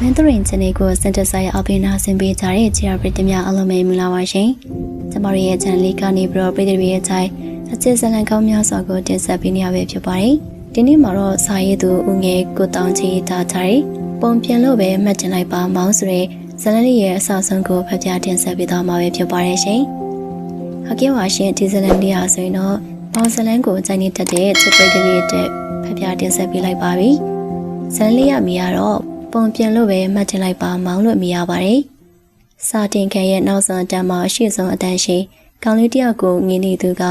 မင်းတို့ရင်ချန်နယ်ကိုစင်တဆိုင်အပင်နာဆင်ပေးကြတဲ့ချီယာပရိသတ်များအားလုံးပဲမင်္ဂလာပါရှင်။ကျမတို့ရဲ့ channel လေးကနေပြီးတော့ပရိသတ်တွေရဲ့အချိုင်အချစ်ဇလံကောင်းများစွာကိုတင်ဆက်ပေးနေရပဲဖြစ်ပါတယ်။ဒီနေ့မှာတော့စာရေးသူဦးငယ်ကိုတောင်ချီတာကြတဲ့ပုံပြင်လို့ပဲမှတ်ကျင်လိုက်ပါမောင်းဆိုတဲ့ဇလံလေးရဲ့အစဆုံးကိုဖတ်ပြတင်ဆက်ပေးသွားမှာပဲဖြစ်ပါတယ်ရှင်။ဟုတ်ကဲ့ပါရှင်ဒီဇလံလေးဟာဆိုရင်တော့မောင်ဇလံကိုကြိုင်နေတတ်တဲ့ချစ်ပရိသတ်တွေအတွက်ဖတ်ပြတင်ဆက်ပေးလိုက်ပါပြီ။ဇလံလေးရမီကတော့ပုံပြင်လို့ပဲမှတ်တင်လိုက်ပါမောင်းလို့မြင်ရပါတယ်။စာတင်ခံရဲ့နောက်ဆုံးအတန်းမှာအရှိဆုံးအတန်းရှိကောင်းလေးတယောက်ကိုငင်းနေသူက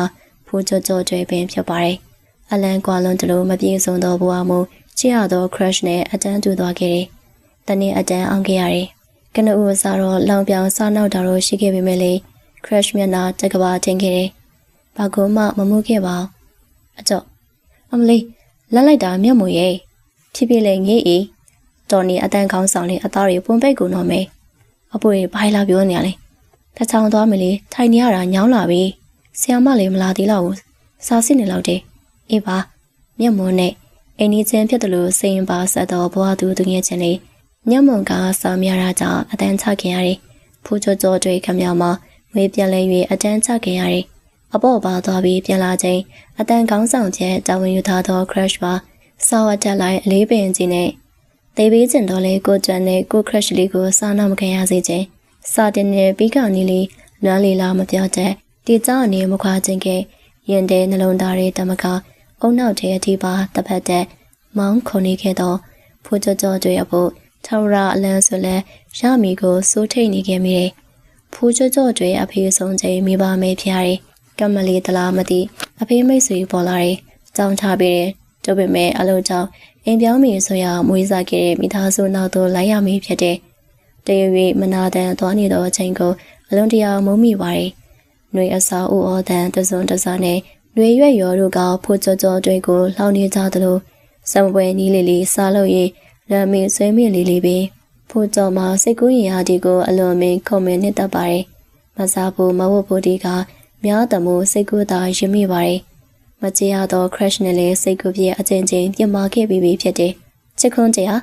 ဖိုးကြောကြောကျွဲပင်ဖြစ်ပါတယ်။အလန်ကွာလွန်တလို့မပြေဆုံးသောဘဝမှုချစ်ရသော crush နဲ့အတန်းတူသွားခဲ့တယ်။တနေ့အတန်းအောင်ခဲ့ရတယ်။ကနဦးစားတော့လောင်ပြောင်စားနောက်တာတော့ရှိခဲ့ပေမဲ့လေ crush မျက်နှာတက်ကဘာတင်ခဲ့တယ်။ဘာကိုမှမမှုခဲ့ပါဘူး။အကြော့အမလေးလက်လိုက်တာမျက်မှောရဲ့ဖြစ်ဖြစ်လေငေးဤတော်နေအတန်းကောင်းဆောင်လေးအသားတွေပုံပိတ်ကုန်တော့မယ်အဖိုးတွေဘိုင်လာပြောနေရလေတချောင်းသွားမလေးထိုင်နေရတာညောင်းလာပြီဆရာမလည်းမလာသေးတော့ဘူးစားစစ်နေလောက်တယ်အေးပါမျက်မွန်းနဲ့အိမ်ကြီးချင်းဖြစ်တယ်လို့စိန်ပါဆက်တော့ဘွားသူငယ်ချင်းလေးညမုံကစားမြရာကြောင့်အတန်းချခင်ရတယ်ဖိုးချောချောတွေခမရမှာငွေပြန်လဲ၍အတန်းချခင်ရတယ်အပေါ့ပါသွားပြီးပြန်လာချိန်အတန်းကောင်းဆောင်ချက်တာဝန်ယူထားသော crush ပါစောက်တက်လိုက်အလေးပင်ကြီးနဲ့တေးပေးကျင်တော့လေကိုကျန်နဲ့ကို crush လေးကိုစားနာမခံရစေခြင်းစာတင်နဲ့ပြီးကောင်ကြီးလေးလွမ်းလီလာမပြောတတ်ဒီကြောင့်အနေမခွာခြင်းကရင်တဲ့နှလုံးသားရဲ့တမကအုံနောက်တဲ့အထိပါတပတ်တဲ့မောင်းခုန်နေခဲ့တော့ဖိုးကြောကြောတွေအဖို့ထောက်ရအလန်းဆိုလဲရမီကိုစိုးထိတ်နေခဲ့မိတယ်ဖိုးကြောကြောတွေအဖေဆုံးချိန်မိပါမေဖျားတယ်ကမလီတလားမသိအဖေမိတ်ဆွေပေါ်လာတယ်ကြောင်းချပေးတယ်တို့ပေမဲ့အလုံးကြောင့်အိမ်ပြောင်းမိဆိုရမွေးစားခဲ့တဲ့မိသားစုနောက်သို့လိုက်ရမည်ဖြစ်တဲ့တရွေမနာတန်သွားနေသောအချိန်ကိုအလုံးတရာမုံမိပါတယ်။နှွေအစာဥဩတန်တစွန်းတစားနဲ့နှွေရွက်ရော်တို့ကဖိုးကြောကြောတွေကိုလှောင်နေကြသလိုစံပွဲနီးလေးလေးစားလို့ရရမင်းဆွေးမြင့်လေးလေးပဲဖိုးကြောမှာစိတ်ကူးရင်အားဒီကိုအလွန်မင်းခုံမင်းနဲ့တက်ပါတယ်။မစားဖို့မဝတ်ဖို့ဒီကများတမို့စိတ်ကူးသာရင်မိပါတယ်။မကြရတော့ crush နဲ့လည်းစိတ်ကူးပြအချင်းချင်းပြမခဲ့ပြီးဖြစ်တယ်။ချစ်ခွန်းတရား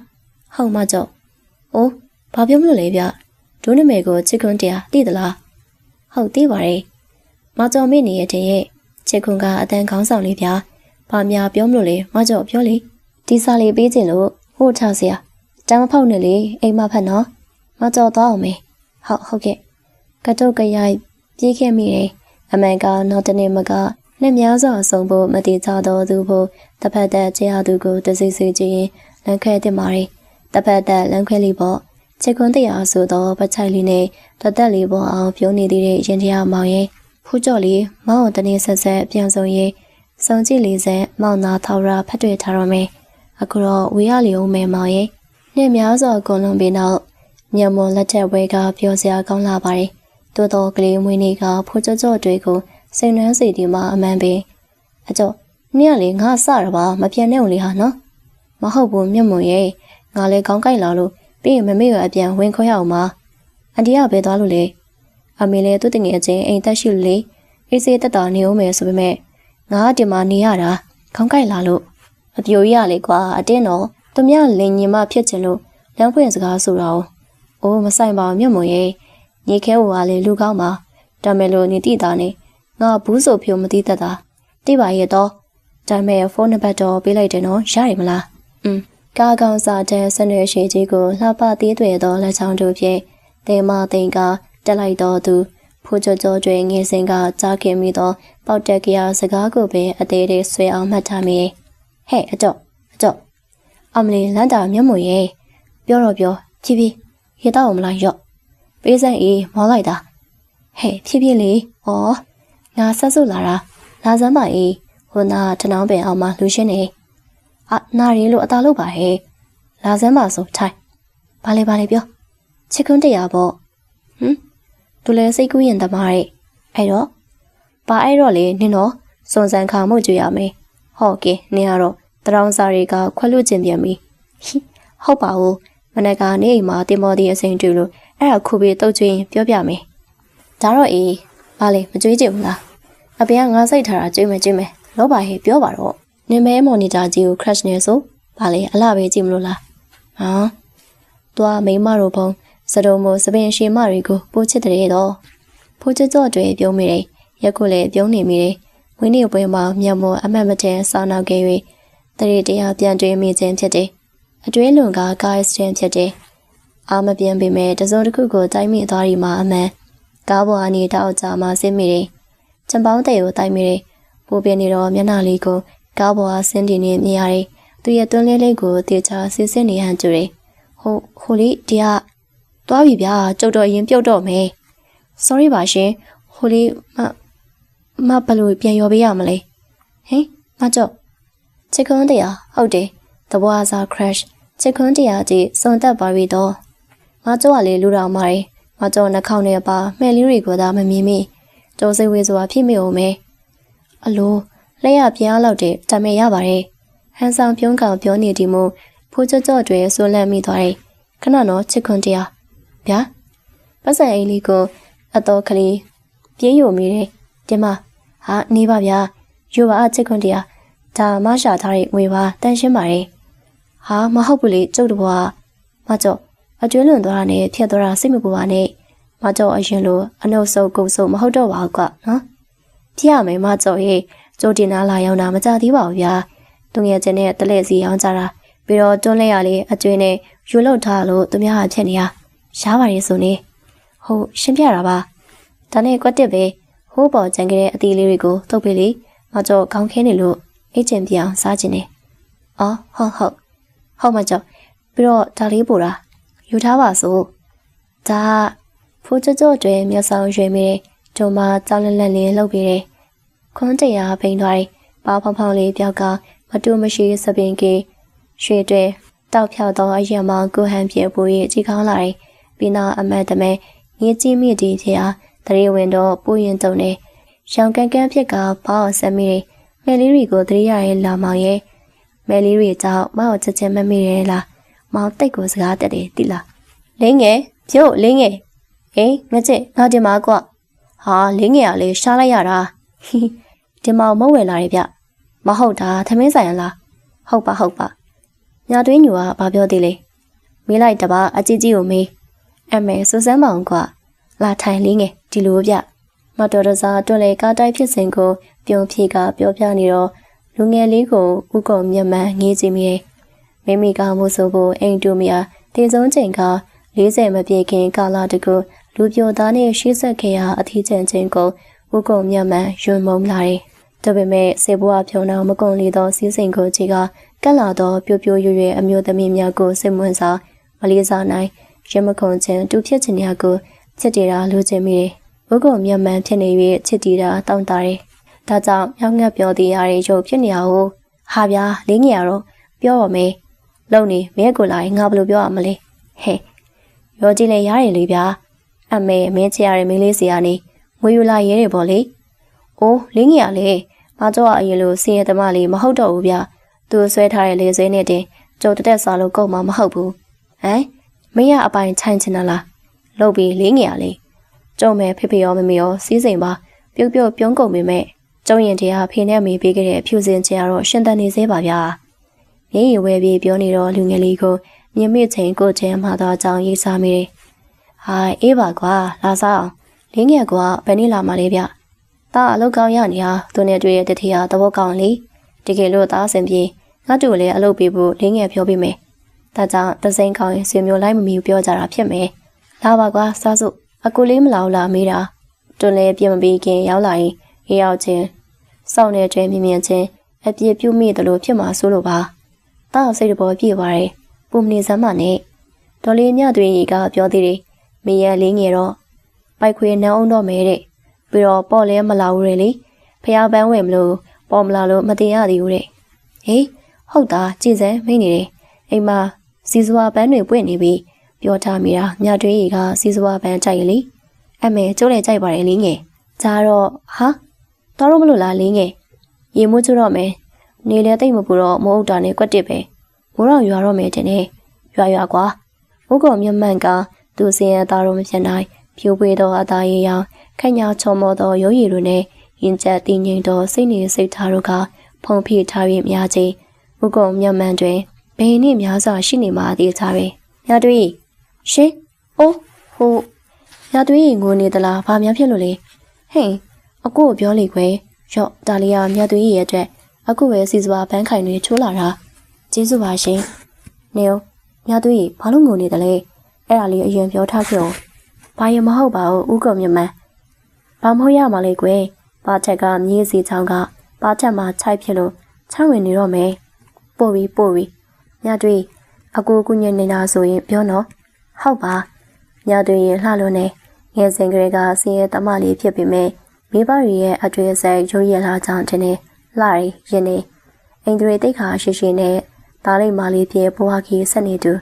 ဟုတ်မကြော့။အိုးဘာပြောမလို့လဲဗျ။ဒုနမေကိုချစ်ခွန်းတရားသိသလား။ဟုတ်သိပါတယ်။မကြော်မိနေရဲ့တဲ့ချစ်ခွန်းကအတန်းခေါင်းဆောင်လေးဗျာ။ဘာများပြောမလို့လဲမကြော့ပြောလေ။ဒီစာလေးပေးခြင်းလို့ဟို့ချစရာ။တမ်းမဖောက်နဲ့လေအိမ်မဖက်နော်။မကြော့သွားအောင်မေ။ဟုတ်ကဲ့။ကတုတ်ကရိုက်ပြေးခဲ့မိတယ်။အမှန်ကနောက်တနေ့မကနဲ့များစွာဆုံးဖို့မတိကျသောသူဖို့တဖက်သက်ချေရသူကိုတစိစိကြည့်ရင်လမ်းခွဲတင်ပါရီတဖက်သက်လမ်းခွဲလေးပေါ့ချစ်ခွန်းတရားဆိုသောပချိုက်လေးနဲ့တသက်လေးပေါ်အောင်ပြုံးနေသေးတဲ့ရင်တရားမောင်ရဲ့ဖူးကြော်လေးမောင်တနေ့ဆက်ဆက်ပြန်ဆုံးရေးစုံကြည့်လေးစက်မောင်နာထောက်ရဖတ်တွေ့ထားတော့မယ်အခုတော့ဝေရလီအောင်မဲမောင်ရဲ့နဲ့များစွာကုန်လုံးပြီးနောက်ညမွန်လက်ထက်ဝဲကပြောစရာကောင်းလာပါရီတိုးတော်ကလေးမွေးနေကဖူးကြောတွေကိုစိတ်နှမ်းစီဒီမှာအမှန်ပဲအကျော်နင့်ကလေငါစရပါမပြန်နဲ့ဦးလေဟာနော်မဟုတ်ဘူးမြတ်မွန်ရဲ့ငါလည်းခေါင်းကိုက်လာလို့ပြီးရင်မမေကအပြန်ဝင်ခေါ်ရအောင်ပါအန်တီကပဲသွားလို့လေအမေလည်းသူ့တငယ်ချင်းအိမ်တက်ရှိလို့လေအေးစေးတက်တာနေဦးမယ်ဆိုပေမဲ့ငါကဒီမှာနေရတာခေါင်းကိုက်လာလို့အပြိုကြီးရလေကွာအတင်းတော့သူမြလင်ညီမဖြစ်ချင်လို့လမ်းဖွင့်စကားဆိုတာ哦အိုးမဆိုင်ပါဘူးမြတ်မွန်ရဲ့ညီခဲဟိုကလေလူကောင်းပါဒါမဲ့လို့နေတိတာနေငါဘူးဆိုဖြိုမသိတတ်တာတိပါရဲ့တော့ဒါပေမဲ့ဖုန်းနံပါတ်တော့ပေးလိုက်တယ်နော်ရရမလားကားကောင်စာတဲ့ဆနွေရှိကြီးကိုလှပသေးတွေသောလက်ချောင်းတို့ဖြင့်တေမသိန်ကတက်လိုက်တော်သူဖိုးကြောကျွေငယ်စဉ်ကကြားခင်မိသောပေါက်တက်ကရစကားကိုပင်အသေးသေးဆွဲအောင်မှတ်ထားမိဟဲ့အတော့အမလီလန်တာမျက်မှော်ရဲ့ပြောတော့ပြောဖြည်းဖြည်းရတော့မလားရော့ပေးစမ်းအေးမောလိုက်တာဟဲ့ဖြည်းဖြည်းလေးဩငါဆက်စုလာတာလာစမ်းပါအေးဟိုနာထနောင်းပင်အောင်မှလူရှင်းနေနာရီလို့အသာလို့ပါဟဲ့လာစမ်းပါဆိုထိုင်ဘာလဲပြောချစ်ခွန်းတရားပေါ့သူလည်းစိတ်ကူးရင်တမားရဲ့အဲ့တော့လေနင်တော့စုံစမ်းခါမှုကြွရမယ်ဟုတ်ကဲ့နင်ကတော့တရောင်းစားတွေကခွက်လွတ်ကျင်ပြန်ပြီဟုတ်ပါဘူးမနက်ကနေအိမ်မှာတင်မော်ဒီအစိမ်တူလို့အဲ့ဒါခုပြီးတုတ်ချင်ပြောပြမယ်ဒါတော့အေးဘာလဲမကြွေးကြဘူးလားအပြင်ကငါစိတ်ထားတာကြွေးမယ်လောပါဟေးပြောပါတော့နင်မဲမော်နီတာကြီးကို crash နေဆိုဘာလဲအလှပဲကြည့်မလို့လား သွားမိမတို့ဘုံစတုံမို့စပင်ရှင်မတွေကိုပို့ချစ်တဲ့တော့ဖိုးချကြော့တွေပြုံးမိတယ်ရက်ကိုလည်းပြုံးနေမိတယ်ဝင်းနေပွဲမှာမျက်မှောအမှတ်မတန်စောင်းနောက်ခဲ့၍တရေတရားပြန်တွေးမိခြင်းဖြစ်တယ်အတွင်းလွန်ကကားစတင်ဖြစ်တယ်အာမပြန်ပေမဲ့တစုံတစ်ခုကိုတိုက်မိသွားရီမှာအမှန်ကားပေါ်အနေတောက်ကြမှာဆင်းမိတယ်ချံပေါင်းတဲ့ကိုတိုက်မိတယ်ပိုးပြနေတော့မျက်နှာလေးကိုကားပေါ်ဆင်းတင်နေမြင်ရတယ်သူရဲ့တွန်းလေးလေးကိုတေချာစစ်စစ်နေဟန်ကြတယ်ဟိုလေးဒီကသွားပြီဗျာကျုပ်တော့ရင်ပြုတ်တော့မယ် sorry ပါရှင်ဟိုလေးမဘလို့ပြန်ရော်ပေးရမလဲဟင်မကြော့ချစ်ခွန်းတရားဟုတ်တယ်သဘောအစား crash ချစ်ခွန်းတရားကြီးစုံတက်ပါပြီတော့မကြော့ကလေလူတော်မာရီမကြော့နှာခေါင်းနဲ့ပါမှဲလေးတွေကိုသာမမြင်မိကျိုးစိတ်ဝေးစွာဖြစ်မိအောင်မယ်အလိုလက်ရပြားလောက်တဲ့တမဲရပါတယ်ဟန်ဆောင်ပြုံးကောင်ပြောနေဒီမို့ဖိုးကြော့တွေဆိုလန့်မိသွားတယ်ခဏတော့ချစ်ခွန်းတရားဗျာပတ်စံအိမ်လေးကိုအတော်ကလေးပြေးယိုမိတယ်ဒီမှာဟာနေပါဗျာယူပါချစ်ခွန်းတရားဒါမရှာထားတဲ့ငွေပါတန်ရှင်းပါတယ်ဟာမဟုတ်ဘူးလေကျုပ်တဘွားမကြော့အကျွေးလွန်သွားတာနဲ့ဖြတ်သွားတာစိတ်မပူပါနဲ့မကြော့အရင်လိုအနှုတ်ဆုပ်ကုတ်ဆုပ်မဟုတ်တော့ပါဘူးကွနော်ဖြစ်ရမယ်မကြော့ရဲ့ကျိုးတင်နာလာရောက်တာမကြသေးပါဘူးဗျာသူငယ်ချင်းနဲ့တလဲစီအောင်ကြတာပြီးတော့တွန်းလဲရလေးအကျွေးနဲ့ယူလောက်ထားလို့သူများဟာဖြစ်နေရရှားပါရဲ့ဆိုနေဟုတ်ရှင်းပြတာပါဒါနဲ့ကွက်တစ်ပဲဟိုးပေါ်ကျန်ခဲ့တဲ့အသီးလေးတွေကိုထုတ်ပေးလေမကြော့ခေါင်းခဲနေလို့အိတ်ချင်ပြအောင်စားခြင်းနေအော်ဟုတ်မကြော့ပြီးတော့ဒါလေးပို့တာယူထားပါစို့ဒါဖိုးကြော့တွေမျက်စောင်းရွှေမိတယ်ဒုံမကြောက်လက်လက်လေးလှုပ်ပြီးတယ်ခွန်းတရားပိန်သွားတယ်ပါဖောင်ဖောင်လေးပြောက်ကမတူမရှိစပင်ကေရွှေတွေတောက်ဖြောက်သောအရက်မောင်ကိုဟန်ပြေပူရဲ့ကြည်ကောင်းလာတယ်ပြီးနောက်အမတ်တမဲငေးကြီးမိတီဖြစ်အားတရေဝင်တော့ပူရင်တုံနေရောင်ကန်ကန်ဖြစ်ကဘောက်ဆက်မိတယ်မယ်လေးတွေကိုတရေရရဲ့လာမောင်ရဲ့မယ်လေးတွေကြောင့်မောက်ချက်ချင်းမမိရဲလားမောင်တိတ်ကိုစကားတက်တယ်တိလားလင်းငယ်ဖြို့လင်းငယ်ဟေးငါကျငါတင်ပါကွဟာလင်းငယ်ကလေရှားလိုက်ရတာဒီမောင်မဝယ်လာတယ်ဗျမဟုတ်တာသမင်းဆိုင်ရလားဟုတ်ပါညာတွင်းညူကဘာပြောသေးလဲမေးလိုက်တပါအကြီးကြီးကိုမေးအမေစူစမ်းမအောင်ကွလာထိုင်လင်းငယ်ဒီလိုဗျမတော်တစားတွန်းလေကားတိုက်ဖြစ်စဉ်ကိုပြုံဖြေကပြောပြနေတော့လူငယ်လေးကိုဥကုံမျက်မှန်ငေးကြည့်မိတယ်မိမိကမို့ဆိုဖို့အိမ်တူမီယာတေဆုံးချိန်က40မပြည့်ခင်ကာလတကူလူပြိုသားနဲ့ရှေ့ဆက်ခဲ့ရာအထီးကျန်ချင်းကိုဥကုံမျက်မှန်ယွံမုံလာတယ်ဒါပေမဲ့စေဘွားဖြုံတော်မကုံလီသောစီးစိမ်ကိုကြီးကကက်လာသောပြိုပြိုရွရွအမျိုးသမီးများကိုစိတ်မဝင်စားမလေးစားနိုင်ရမခုံချင်းတူဖြစ်ချင်ရာကိုချစ်တီတာလူချင်းမိတယ်ဥကုံမျက်မှန်ဖြစ်နေ၍ချစ်တီတာတောင်းတာတယ်ဒါကြောင့်မြောက်ငှက်ပြောသေးရတဲ့ရုပ်ဖြစ်နေရကိုဟာဗျာလင်းငယ်ရတော့ပြောပါမယ်လုံနေမင်းကိုလာရင်ငါဘယ်လိုပြောရမလဲဟဲ့ရောကြည့်လေရတယ်လေဗျာအမေမင်းချရတဲ့မင်းလေးစီကနေငွေယူလာရဲတယ်ပေါ့လေအိုးလင်းငယ်ရလေမကြောက်အရင်လိုစင်ရသမားလေးမဟုတ်တော့ဘူးဗျာသူဆွဲထားတဲ့လေဆွဲနဲ့တင်ကြုံတက်စားလို့ကုန်မှာမဟုတ်ဘူးဟမ်မင်းရအပိုင်ခြိုင်ချင်လားလှုပ်ပြီးလင်းငယ်ရလေကြုံမဲ့ဖေဖေရောမမေရောစီးစိမ်ပါပြုတ်ပြုံးကုန်ပေမဲ့ကျုံရင်တရားဖေနဲ့မေပေးခဲ့တဲ့ဖြူစင်ချင်ကတော့ရှင်တန်နေသေးပါဗျာမျက်ရည်ဝဲပြီးပြောနေတော့လူငယ်လေးကိုမြင်မိချိန်ကိုချင်မှတော့ကြောင်ရိပ်စားမိတယ်ဟာအေးပါကွာလာစားအောင်လင်းငယ်ကဘယ်နည်းလာမှလဲဗျတာအလုပ်ကောင်းရနေဟာသူနဲ့တွေ့ရတဲ့တတိယသဘောကောင်းလေတကယ်လို့တာအဆင်ပြေငါတို့လည်းအလုပ်ပေးဖို့လင်းငယ်ပြောပေးမယ်ဒါကြောင့်တစိမ့်ကောင်းရင်ဆွေမျိုးလိုက်မမီပြောကြတာဖြစ်မယ်လာပါကွာစားစို့အကူလေးမလာဘူးလားမေးတာတွန်းလဲပြမပြီးခင်ရောက်လာရင်အေးရောက်ချင်းစောင့်နေတဲ့အချိန်မြင်ချင်းအပြည့်ပြုတ်မိတယ်လို့ဖြစ်မှာဆိုလို့ပါတာစိတ်တဘောပြည့်သွားတယ်ပုံမနေစမ်းမနဲ့ဒေါ်လေးမြသွေးကြီးကပြောသေးတယ်မရလေးငယ်တော့ပိုက်ခွေနှမ်းအောင်တော့မဲတဲ့ပြီးတော့ပေါ့လဲမလာဘူးလေဖျားပန်းဝင်မလို့ပေါ်မလာလို့မတင်ရသေးဘူးတဲ့ဟေးဟုတ်တာကြည်စမ်းမိနေတယ်အိမ်မှာစီစွာပန်းတွေပွင့်နေပြီပြောထားမိတာမြသွေးကြီးကစီစွာပန်းကြိုက်လေအမေကျိုးလေကြိုက်ပါတယ်လေးငယ်ဂျာတော့ဟာတော်မလို့လားလေးငယ်ရေမိုးကျတော့မယ်နေလဲတိတ်မပူတော့မိုးအုပ်တာနဲ့ကွက်တစ်ပဲမိုးတော့ရွာတော့မယ်တင်နေရွာကွာဥက္ကုံမြမန့်ကသူစင်ရသားတော့မဖြစ်နိုင်ဖြိုးပွေးတော့အသားရည်ရောင်ခန့်ညာချုံမောတော့ရုပ်ရည်တို့နဲ့ရင်ကျက်တည်ငြိမ်တော့စိတ်နေစိတ်ထားတို့ကဖုံဖိထားပြီးများချင်းဥက္ကုံမြမန့်တွင်ဘယ်နည်းများစွာရှိနေမှသေးချာပဲညတွေ ရှင်။အိုးဟိုညသွေးရင်ငိုနေသလားဘာများဖြစ်လို့လဲ။ဟင်အကိုကိုပြောလေခွေရော့ဒါလေးကညသွေးရဲ့အတွက်အခုပဲစီစွာဘန်းခိုင်တွေချိုးလာတာကျေးဇူးပါရှင်နေဦးညသွေးဘာလို့ငိုနေတယ်လဲအဲ့ဒါလေးအရင်ပြောထားခဲ့အောင်ဘာရင်မဟုတ်ပါဘူးဥက္ကုံမြမန်းဘာမဟုတ်ရမှာလဲကွယ်ဘာချက်ကမြေးစီချောင်းကဘာချက်မှာခြိုက်ဖြစ်လို့ချောင်းဝင်နေတော့မယ်ပို့ပြီးညသွေးအကိုကုညင်နေတာဆိုရင်ပြောနော်ဟုတ်ပါညသွေးရင်လှလို့နေငယ်စဉ်ကလေးကဆင်းရဲတမလေးဖြစ်ပေမဲ့မိဘတွေရဲ့အတွေ့အကြုံရုံရလာကြောင်းတင်နေလှရီရင်နေအင်ဒရီတိတ်ခါရှိနဲ့ဒါလေးမာလေးပြေဘွားကြီးဆက်နေသူ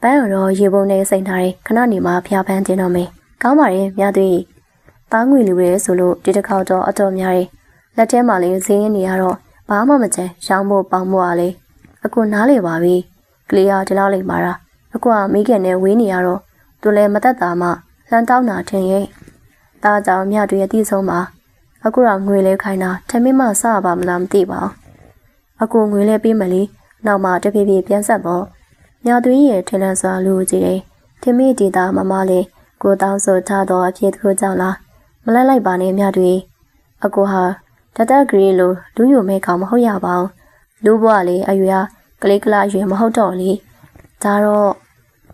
ပန်းရောရေပုံနဲ့စိန်ထားတဲ့ခဏနေမှဖျားပန်းတင်တော့မယ်ကောင်းပါရဲ့မြသွေးတားငွေလူရဲဆိုလို့ဒီတစ်ခေါက်တော့အတော်များတယ်လက်ထဲမှာလေးဈေးရင်းနေရတော့ဘာမှမချမ်းရောင်းဖို့ပေါင်းဖို့အားလေအခုနားလေပါပြီကလေးကဒီလောက်လိမ့်ပါလားအခုကမိခင်နဲ့ဝေးနေရတော့သူလည်းမသက်တာမှလမ်းတောင်းတာထင်ရဲ့ဒါကြောင့်မြသွေးအတိဆုံးပါအခုတော့ငွေလဲခိုင်းတာထမင်းမစပါမလားမသိပါဘူးအခုငွေလဲပေးမလို့နောက်မှတဖြည်းဖြည်းပြန်ဆက်ပေါ့ညသွေးရဲ့ထင်လန်းစွာလူကြည့်တယ်ထမင်းတီတာမမလေးကိုတောင်းဆိုထားတော့အဖြစ်တစ်ခုကြောင့်လားမလဲလိုက်ပါနဲ့ညသွေးအခုဟာတတဂရီလိုလူယိုမဲကောင်မဟုတ်ရပါဘူးလူဘွားလေးအရွယ်ကလေးကလာရွယ်မဟုတ်တော့လေဒါတော့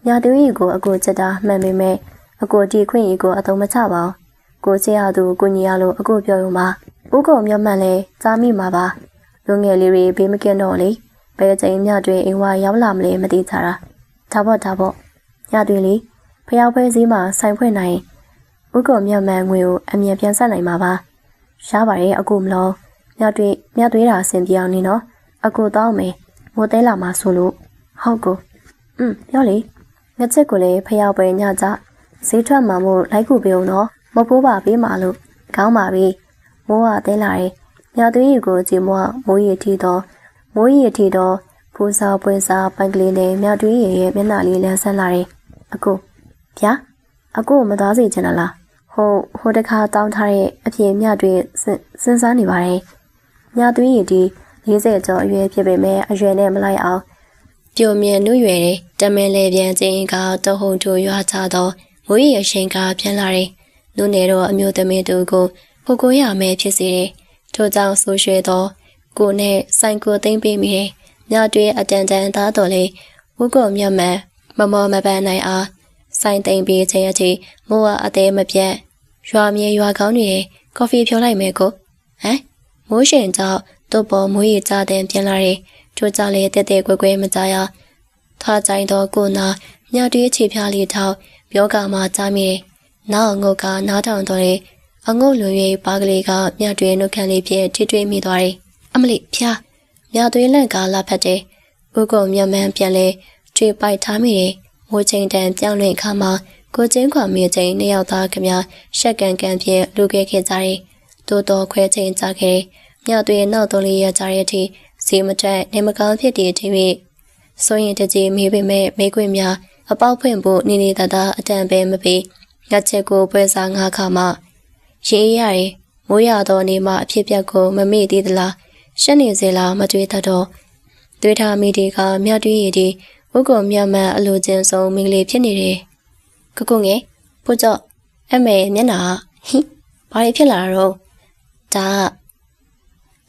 ညသွေးကိုအခုချက်တာမှန်ပေမဲ့အခုဒီခွင့်ရီကိုအသုံးမချပါဘူးကိုချေရသူကိုညီရလို့အခုပြောရုံပါဥက္ကုံမြတ်မှန်လဲကြားမိမှာပါလူငယ်လေးတွေဘေးမကင်းတော့လေဘယ်ချိန်ညတွေအိမ်ဝါရောက်လာမလဲမသိကြတာဒါပေါ့ညတွေလေဖျောက်ဖဲစည်းမှာဆိုင်ဖွင့်နိုင်ဥက္ကုံမြတ်မှန်ငွေကိုအမြင်ပြန်ဆက်နိုင်မှာပါရှားပါရဲ့အခုမလို့ညတွေတာအဆင်ပြေအောင်နေနော်အခုတောင်းမယ်မိုးသေးလာမှာဆိုလို့ဟုတ်ကိုပြောလေငါချက်ကိုလည်းဖျောက်ပဲညကြဈေးထွက်မှာမို့လိုက်ခုပြုံတော့မဖိုးပါပေးမှာလို့ကောင်းပါပြီမိုးကတဲလာတယ်ညသွေးရီကိုကြည့်မိုးရီထီတော့ဖူးစားပွင့်စားပိုက်ကလေးနဲ့မြသွေးရီရဲ့မျက်နှာလေးလန်းဆန်းလာတယ်အခုဗျာအခုမသားစေချင်လားဟိုတခါတောင်းထားတဲ့အဖြစ်မြသွေးစဉ်းစားနေပါတယ်ညသွေးရီဒီ40ကျော်အရွယ်ဖြစ်ပေမဲ့အရွယ်နဲ့မလိုက်အောင်ပြုံမြင်နှုတ်ရွယ်တယ်တမင်လေပြန်ချင်းကတဟုန်ထိုရွာချတော့မိုးရီရဲ့ရှင်ကပြန်လာတယ်လူနေတော့အမျိုးသမီးတို့ကိုရမယ်ဖြစ်စေတယ်ထို့ကြောင့်ဆိုရွှေတော့ကိုနဲ့ဆိုင်ကိုသိမ့်ပေးမိတယ်ညတွေအတန်တန်သားတော်လေဝုကုံမြတ်မှန်မမောမပန်းနိုင်အားဆိုင်သိမ့်ပေးခြင်းအထိမိုးကအသေးမပြတ်ရွာမြေရွာကောင်းတွေကော်ဖီဖြောလိုက်မယ်ကိုမိုးရှင်ကြောင့်တို့ပေါ်မိုးရီကြတဲ့ပြန်လာတယ်ထို့ကြောင့်လေတဲတဲကွဲကွဲမကြရထားကြိုင်တော့ကိုနာညတွေခြေဖြားလေးထောက်ပြောကမှကြားမိတယ်နောက်ငုတ်ကနားထောင်တော့တဲ့အငုတ်လွန်၍ပါကလေးကမြတ်တွင်နှုတ်ခမ်းလေးဖြင့်ထိတွေ့မိသွားတယ်။အမလေးဖျားမြတ်သွေးလန့်ကလာဖက်တယ်။ဥကုံမြတ်မှန်ပြန်လဲကျွေပိုက်ထားမိတယ်။မိုးချိန်တန်ပြောင်းလဲခါမှာကိုချင်းခွာမြေချိန်နှစ်ယောက်သားကများရှက်ကန်ကန်ဖြင့်လူခဲ့ခဲ့ကြတယ်။တိုးတော်ခွဲချိန်ကြခဲ့မြတ်သွေးနောက်တော်လေးရကြတဲ့အထိစီမတက်နေမကောင်းဖြစ်တဲ့အထိပဲဆိုရင်တကြီးမေးပေမဲ့မိခွင့်များအပေါက်ဖွင့်ဖို့နေနေတတာအတန်ပဲမပေးငါချက်ကိုပွဲစားငါခါမှရေးရတယ်မိုးရတော့နေမှအဖြစ်ပြက်ကိုမမေ့သေးသလားရှက်နေစေလားမတွေးတတ်တော့တွေးထားမိဒီကမြတ်တွေးရည်ဒီဝုကုံမြတ်မှန်အလိုချင်းဆုံးမိန်းကလေးဖြစ်နေတယ်ကုငယ်ဖို့ကြော့အမေမျက်နှာဘာတွေဖြစ်လာတော့ဒါ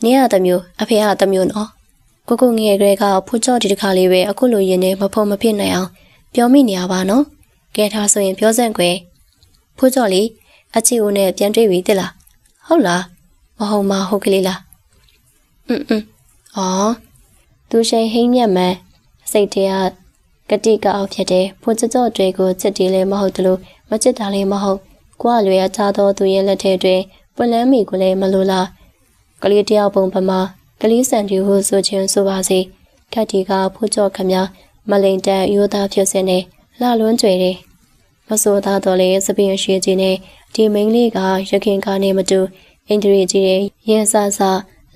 နေရတဲ့မျိုးအဖေကတဲ့မျိုးနော်ကုငယ်ကလေးကဖို့ကြော့ဒီတစ်ခါလေးပဲအခုလိုရင်နဲ့မဖုံမဖြစ်နိုင်အောင်ပြောမိနေရပါနော်ကဲထားဆိုရင်ပြောစံကွယ်ဖိုးကြော်လေးအချီဦးနဲ့ပြန်တွေ့ပြီတိလားဟုတ်လားမဟုတ်ကလေးလားအော်သူရှိန်ဟိမ့်မြတ်မှန်စိတ်ထဲကကတိကအောင်ဖြစ်တယ်ဖိုးကြော့တွေကိုချစ်တယ်လည်းမဟုတ်တလို့မချစ်တာလည်းမဟုတ်ကိုကလွယ်ချတော့သူရဲ့လက်ထဲတွင်ပွင့်လန်းမိကိုလည်းမလိုလားကလေးတယောက်ပုံပမာကလေးစံတူဟုဆိုခြင်းဆိုပါစေခက်တီကဖိုးကြော့ခမမလိန်တန်ရိုးသားဖြစ်စနေလှလွန်းကြွယ်တယ်မဆိုသားတော်လေစပင်းရှိကြီးနဲ့ဒီမိန်းလေးကရခင်ကနေမတူအင်ဒရီကြီးရဲ့ရင်ဆဆ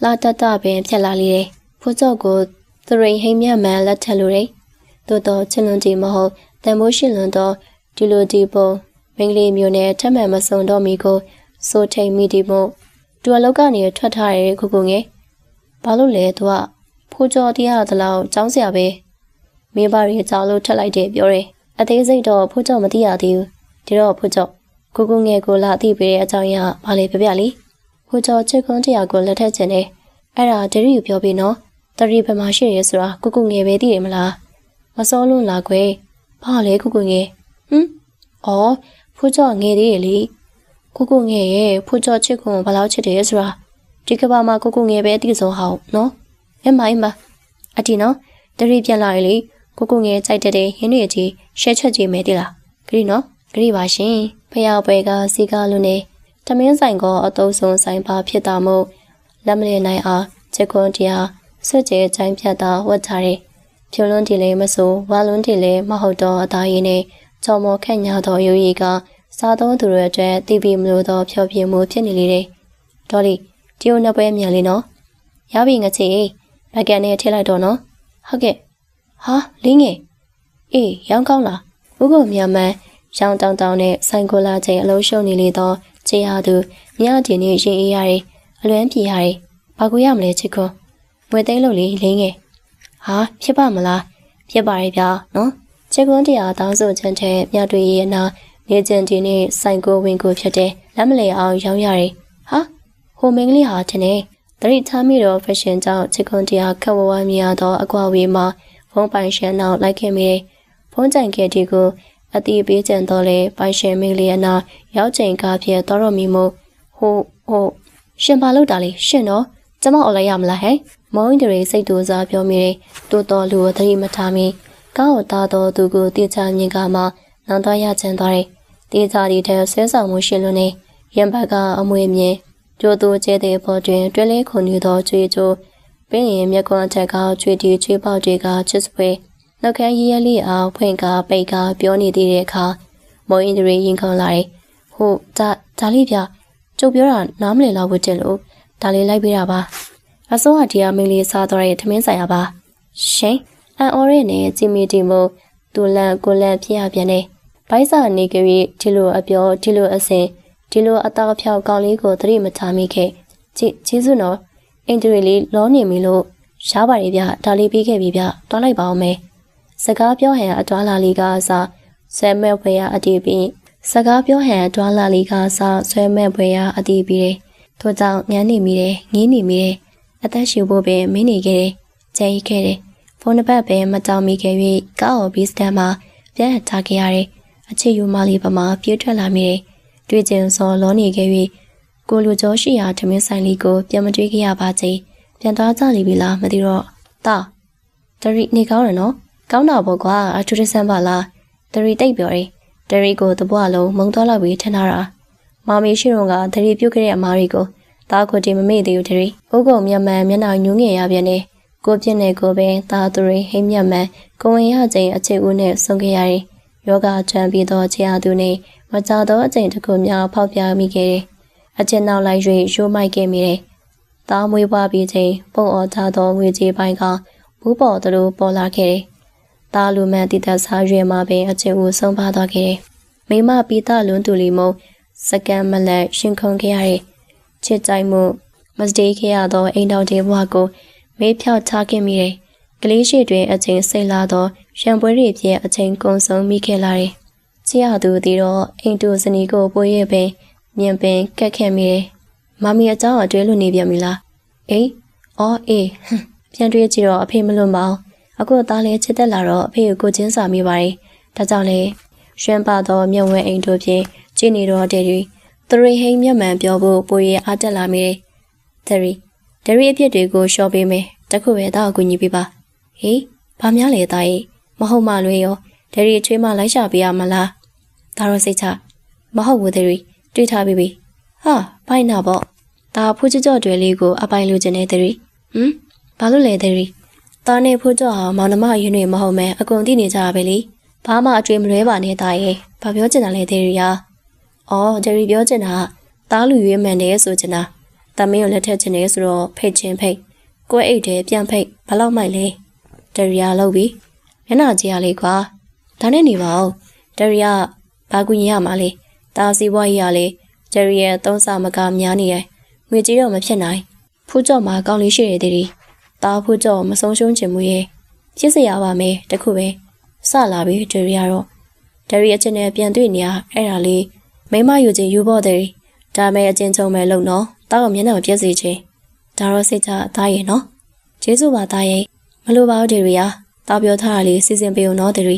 လာတတပင်ဖြစ်လာလေတယ်ဖိုးကြော့ကိုသရိန်ဟိမ့်မြတ်မှန်လက်ထက်လိုတယ်တိုးတော့ချစ်လွန်ကြီးမဟုတ်တန်မိုးရှင်လွန်တော့ဒီလိုဒီပုံမိန်းလေးမျိုးနဲ့ထက်မှန်မစုံတော့မီကိုစိုးထိန်မိဒီမို့သူအလောက်ကနေထွက်ထားတဲ့ခုငယ်ဘာလို့လဲသူကဖိုးကြော်တရားသလောက်ចောင်းစရာပဲမိဘတွေအကြောင်းလို့ထက်လိုက်တယ်ပြောတယ် အသေးစိတ်တော့ဖိုးကျော်မသိရသေးဘူးဒီတော့ဖိုးကျော်ကိုငယ်ကိုလာသိပေးတဲ့အကြောင်းအရာဘာလဲပြပြလေဖိုးကျော်ချစ်ခွန်းတရားကိုလက်ထက်ချင်တယ်အဲ့ဒါဒရီကိုပြောပြီးနော်တရီဘယ်မှာရှိရဲဆိုတာကိုငယ်ပဲသိတယ်မလားမစောလွန်းလာခွဲဘာလဲကိုငယ်အော်ဖိုးကျော်ငယ်သေးရဲ့လေကိုငယ်ရဲ့ဖိုးကျော်ချစ်ခွန်းဘယ်လောက်ချစ်တယ်ဆိုတာဒီကဘာမှာကိုငယ်ပဲသိဆုံးဟောင်းနော်အမအတီနော်တရီပြန်လာလေကိုငယ်ကြိုက်တဲ့ဟင်းတွေကြီးရှဲချက်ကြီးမဲတိလားဂရီနော်ဂရီပါရှင်ဖျောက်ပွဲကစီကားလူနေတမင်းဆိုင်ကအတုံးဆုံးဆိုင်ပါဖြစ်တာမို့လက်မလည်နိုင်အားချက်ခွန်းတရားဆွကျဲချိုင်းဖြတ်တာဝတ်ထားတယ်ဖြိုလွန်းတီလည်းမဆိုဝါလွန်းတီလည်းမဟုတ်တော့အသားရည်နဲ့ချော်မော်ခန့်ညာတော်ရိုးရီကစားသုံးသူတွေအတွက်တီဗီမလို့တော့ဖြောပြမှုဖြစ်နေလေတယ်ဒေါ်လီဒီကိုနှစ်ပွဲမြန်လေးနော်ရပြီငချေဘက်ကန်နဲ့ထည့်လိုက်တော့နော်ဟုတ်ကဲ့ဟာလင်းငယ်အေးရောင်းကောင်းလားဥက္ကုမြန်မှန်ရောင်းတောင်းနဲ့ဆိုင်ကိုလာချိန်အလုံးရှုံနေလေတော့ခြေရသူမြအတင်နေရင်အေးရတယ်အလွမ်းပြေရတယ်ဘာကိုရမလဲချစ်ခွန်းမွေသိန်းလို့လေလင်းငယ်ဟာဖြစ်ပါမလားဖြစ်ပါရဲ့ဗျာနော်ချစ်ခွန်းတရားတောင်းဆိုချင်တဲ့မြတွေ့ရဲ့နာနေကျင်တင်နဲ့ဆိုင်ကိုဝင်ကိုဖြစ်တဲ့လက်မလဲအောင်ရောင်းရတယ်ဟာဟိုမင်းကလေးဟာတင်နေတရိထားမိတော့ fashion ကြောင့်ချစ်ခွန်းတရားခက်ဝဝမြင်ရတော့အကွာဝေးမှာဖုံးပိုင်ရှင်နောက်လိုက်ခင်မိတယ်ဖုံးကြိုင်ခဲ့တီကိုအတီးပေးကြံတော့လေပိုင်ရှင်မင်းလေးအနာရောက်ချိန်ကားဖြစ်တော့မီမို့ဟိုရှင်ပါလို့တာလေရှင်တော့ကျမអော်လိုက်ရမလားဟဲ့မောင်ကြီးတွေစိတ်တူစားပြောမိတယ်တိုးတော်လူကိုသတိမထားမိကားကိုသားတော်သူကိုတေချာမြင်ကမှနောင်တော့ရချင်သွားတယ်တေချာဒီတဲ့ဆဲဆောင်မှုရှင်လို့နေရံဘက်ကအမွေမြင်ကျိုးသူကျဲတဲ့ပေါ်တွင်တွဲလဲခုန်နေသောကျွေးကျိုးပင်းရင်မျက်ကွန်းချက်ကကျွေးတီကျွေးပေါက်တွေကချစ်ဆွေနှုတ်ခမ်းရည်ရလေးအောင်ဖွင့်ကားပိတ်ကားပြောနေသေးတဲ့အခါမောင်ကြီးတွေရင်ခုန်လာတယ်ဟိုဒါလေးပြကျုပ်ပြောတာနားမလည်တော့ဘူးတင်လို့ဒါလေးလိုက်ပေးတာပါအစိုးရဒီအမင်းလေးစားတော့တဲ့ထမင်းဆိုင်ရပါရှင်အန်အော်ရဲနဲ့ဂျီမီတီမို့တူလန်ကိုလန်ဖြစ်ရပြန်နေဘိုက်စာနေကြပြီးဒီလိုအပြောဒီလိုအစင်ဒီလိုအသားဖြောက်ကောင်းလေးကိုသတိမထားမိခဲ့ကျေးဇူးနော်အင်ဂျရီလေးလောနေပြီလို့ရှားပါရဲ့ဗျဒါလေးပြီးခဲ့ပြီဗျတွားလိုက်ပါအောင်မယ်စကားပြောဟန်အတွားလာလေးကအစားဆွဲမဲ့ဖွယ်ရအတီးပြီးစကားပြောဟန်အတွားလာလေးကအစားဆွဲမဲ့ဖွယ်ရအတီးပြီးတယ်ထို့ကြောင့်ငန်းနေမိတယ်ငင်းနေမိတယ်အသက်ရှူဖို့ပဲမင်းနေခဲ့တယ်ကြဲခဲ့တယ်ဖုန်းတစ်ပတ်ပဲမတောင်းမိခဲ့၍ကားအော်ဘီစတန်မှာပြန်ထားခဲ့ရတယ်အချစ်ယူမလေးပမာပြေးထွက်လာမိတယ်တွေ့ကျင်စောလောနေခဲ့၍ကိုလူကျော်ရှိရာထမင်းဆိုင်လေးကိုပြန်မတွေ့ခဲ့ရပါစေပြန်သွားကြလိမ့်ပြီလားမသိတော့တာဒရီနေကောင်းရနော်ကောင်းတာပေါ့ကွာအထူးတဆန်းပါလားဒရီတိတ်ပြောတယ်ဒရီကိုတပွားလုံးမုံသွားလောက်ပြီးထင်ထားတာမာမီရှိတော့ကဒရီပြုတ်ခဲ့တဲ့အမားတွေကိုတားကိုတင်မမေ့သေးဘူးဒရီအုတ်ကုံမျက်မှန်မျက်နှာညှိုးငယ်ရပြန်တယ်ကိုပြင်းနေကိုပင်တားသူတွေဟိမ့်မျက်မှန်ကိုဝင်ရချိန်အချစ်ဦးနဲ့ဆုံးခဲ့ရတယ်ယောဂချမ်းပြီးတော့ခြေအားသူနဲ့မကြတော့အချိန်တစ်ခုများဖောက်ပြမိခဲ့တယ်အကျဉ်းနောက်လိုက်၍ရိုးမိုက်ခဲ့မိတယ်တားမွေးပွားပြီးချိန်ပုံအော်ထားသောငွေကြေးပိုင်းကဘူးပေါ်သူတို့ပေါ်လာခဲ့တယ်တားလူမှန်တည်တတ်စားရွယ်မှာပင်အချစ်ဦးဆုံးပါသွားခဲ့တယ်မိမပီတာလွန်းတူလီမုံစကန်မလက်ရှင်ခုန်ခဲ့ရတဲ့ချစ်ကြိုက်မှုမစတေးခဲ့ရသောအိမ်တော်တဲ့ဘဝကိုမေးဖြောက်ထားခဲ့မိတယ်ကလေးရှိတွင်အချိန်စိတ်လာသောရံပွဲတွေဖြင့်အချိန်ကုန်ဆုံးမိခဲ့လာတယ်ချစ်ရသူသည်တော့အိမ်တူစနီကိုပိုးရဲ့ပင်မြင်ပင်ကက်ခဲ့မိတယ်မမီအကြောင်းအတွဲလို့နေပြန်ပြီလားအေးအော်အေးပြန်တွေ့ကြည့်တော့အဖေမလွတ်ပါဘူးအခုသားလေးချစ်သက်လာတော့အဖေကိုချင်းစာမိပါတယ်ဒါကြောင့်လေရွှင်ပါသောမြဝဲအိမ်တို့ဖြင့်ကြည်နေတော့တဲ့သူရိဟိန်မျက်မှန်ပြောဖို့ပိုရအားတက်လာမိတယ်ဒရီအဖြစ်တွေကိုရှော့ပေးမယ်တခုပဲတော့အကူညီပေးပါဟေးဘာများလဲသားရဲ့မဟုတ်မှလွေရောဒရီချွေးမလိုက်ရှာပေးရမလားဒါတော့စိတ်ချမဟုတ်ဘူးဒရီတွေ့ထားပြီဟာဘိုင်နာပေါ့ဒါဖူးကြော့တွေလေးကိုအပိုင်လိုချင်တဲ့ဒရီဘာလို့လဲဒရီသားနဲ့ဖူးကြော့ဟာမောင်နှမရင်းတွေမဟုတ်မဲအကုန်သိနေကြတာပဲလေဘာမှအကျွေးမလွဲပါနဲ့သားရဲ့ဘာပြောချင်တာလဲဒရီယာအော်ဒရီပြောချင်တာသားလူရွေးမှန်တယ်ဆိုချင်တာတမင်းကိုလက်ထက်ချင်တယ်ဆိုတော့ဖိတ်ချင်းဖိတ်ကိုယ်အိတ်တယ်ပြန်ဖိတ်ဘာလို့မိုက်လဲဒရီယာလောက်ပြီမျက်နှာကြီးရလေးကွာဒါနဲ့နေပါဦးဒရီယာဘာကူညီရမှာလဲတာစီဘွားကြီးရလေဒရီယာသုံးစာမကများနေရဲ့ငွေကြီးတော့မဖြစ်နိုင်ဖူးကြော့မှာကောင်းလေးရှိရသေးတယ်တာဖူးကြော့မဆုံးရှုံးချင်မှုရဲ့ဖြစ်စရာပါမယ်တခုပဲစလာပြီဒရီယာတော့ ဒရီအချင်းနဲ့ပြန်တွေ့နေရအဲ့ဒါလေးမိမယူချင်းယူဖို့တယ်ဒါမဲ့အချင်းချုံမဲ့လုံနော်တောက်မျက်နှာပြည့်စီချင်းဒါတော့စိတ်ချသားရင်နော်ကျေးဇူးပါသားရင်မလိုပါဘူးဒရီယာတောက်ပြောထားတာလေးစီစဉ်ပေးဦးနော်ဒရီ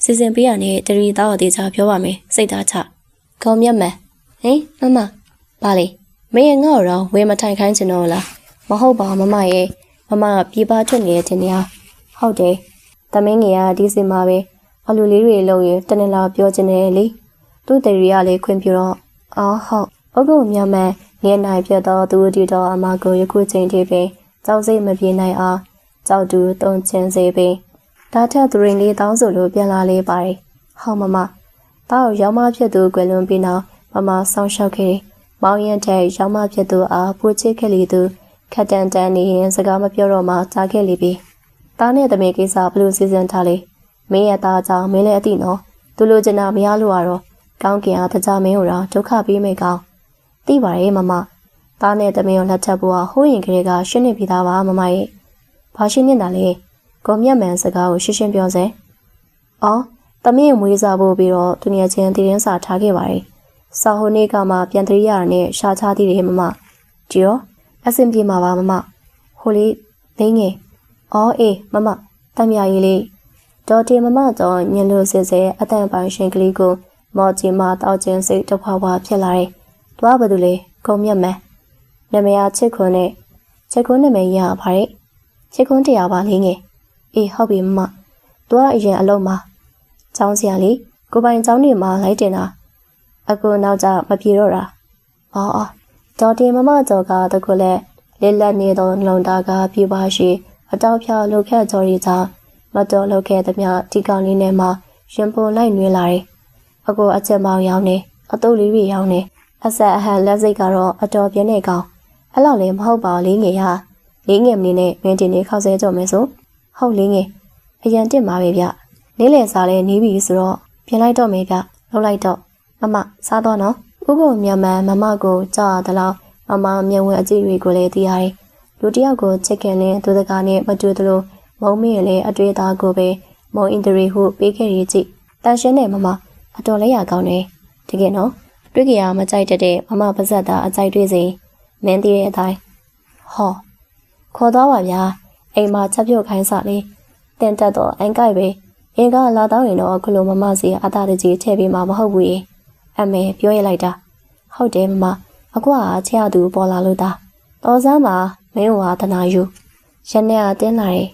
စီစဉ်ပေးရနဲ့ဒရီတောက်အသေးချပြောပါမယ်စိတ်သားချကောင်းမြတ်မယ်ဟင်မပါလေမင်းငါ့တော့ဝေမထိုင်ခိုင်းချင်တော့လားမဟုတ်ပါမမရဲ့မမပြေးပါထွက်နေတဲ့တင်နေဟုတ်တယ်သမင်းငယ်ကဒီစီမှာပဲအလူလေးတွေလုံရင်တနေ့လာပြောချင်တယ်လေသူ့တရီကလည်းခွင့်ပြုတော့အော်ဟုတ်ဟုတ်မြတ်မယ်နေနိုင်ပြတော့သူဒီတော့အမကိုယခုချိန်ထိပဲကြောက်စိတ်မပြေနိုင်အောင်ကြောက်တူတုံချင်းစေပင်ဒါထက်သူရင်လေးတောင်းဆိုလို့ပြန်လာလေးပါတယ်ဟောမမတောက်ရောက်မဖြစ်သူကွယ်လွန်ပြီးနောက်မဆောင်းလျှောက်ခဲ့မောင်ရင်တဲ့ရောက်မဖြစ်သူအားပူချစ်ခဲ့လေသူခက်တန်တန်နေရင်စကားမပြောတော့မှကြားခဲ့လေပြီတားနဲ့တမေကိစ္စဘလို့စီစဉ်ထားလေမင်းရဲ့သားကြောင့်မင်းလည်းအသိနော်သူလိုချင်တာမရလို့ကတော့ကောင်းကင်အားတကြမင်းကိုတော့ဒုက္ခပေးမိကောင်းသိပါရဲ့မတားနဲ့တမင်းကိုလက်ထပ်ဖို့ဟိုးရင်ကလေးကရှင်းနေပြီးသားပါမရဲ့ဘာရှင်းနေတာလဲကိုမြတ်မှန်စကားကိုရှင်းပြောစေအော်တမင်းမွေးစားဖို့ပြီးတော့သူငယ်ချင်းတည်င်းစာထားခဲ့ပါတယ်စာဟိုနေ့ကမှပြန်တရိရနဲ့ရှားချသေးတယ်မဒီရောအဆင်ပြေမှာပါမဟိုလေးသိငယ်အော်အေးမတမ်းမြကြီးလေးဒေါ်တီမတော့ညင်လို့စစ်စစ်အတန်ပိုင်ရှင်ကလေးကိုမော်ဂျီမတောက်ချင်းစိတ်တဖွာဖွာဖြစ်လာတယ်။သွားဘာလို့လဲကုံမြတ်မယ်။နမယာချစ်ခွန်းနဲ့ချစ်ခွန်းနာမည်ရပါတယ်။ချစ်ခွန်းတရားပါလေးငယ်။အေးဟုတ်ပြီမ။သူကအရင်အလုံးမှာကျောင်းဆရာလေးကိုပိုင်ကျောင်းနေမှာလိုက်တင်တာ။အခုနောက်ကျမပြေတော့တာ။အော်ဒေါ်တီမကျော်ကတခုလဲလက်လက်နေတော့လုံတာကပြပါရှိအတောက်ဖြာလှုပ်ခက်ကြော်ရီကြောင့်မတော်လှုပ်ခဲ့သည်မြဒီကောင်လေးနဲ့မှရင်ပုံလိုက်နွေးလာတယ်။အခုအချက်မောင်ရောင်းနေအတုပ်လေးတွေရောင်းနေအဆက်အဟန်လက်စိတ်ကတော့အတော်ပြင်းနေကောင်အဲ့လောက်လည်းမဟုတ်ပါလေးငယ်ရလေးငယ်မင်းနဲ့မင်းတင်နေခောက်ဆဲကြမယ်ဆိုဟုတ်လေးငယ်အရန်တက်မှာပဲဗျလေးလေစားလဲနီးပြီဆိုတော့ပြင်လိုက်တော့မေးဗျလှုပ်လိုက်တော့မစားတော့နော်ဥပုံမြန်မာမကိုကြောက်ရသလောက်မမျက်ဝန်းအကြည့်တွေကိုလည်းသိရတယ်လူတယောက်ကိုချစ်ခင်နဲ့သူတကာနဲ့မတူသလိုမုံမင်းလည်းအတွေ့အသားကိုပဲမုံအင်တရီဟုပေးခဲ့ရကြည့်တန်ရှင်းနဲ့မအတော်လေးရကောင်းတယ်တကယ်နော်တွေ့ကြရမကြိုက်တဲ့မပါဇက်သားအကြိုက်တွေ့စီမင်းတည်းရဲ့အတိုင်းဟောခေါ်သွားပါဗျာအိမ်မှာချက်ပြုတ်ခိုင်းစားလေးတင်တက်တော့အန်ကိုက်ပဲအင်ကလာတော့ရင်တော့ခလိုမစီအသားတကြီးထည့်ပေးမှာမဟုတ်ဘူးအမေပြောရလိုက်တာဟုတ်တယ်မအခုကချဲ့ရသူပေါ်လာလို့တာတော်စမ်းမှာမင်းဟာတနာယူရနဲ့အတင်းလာတယ်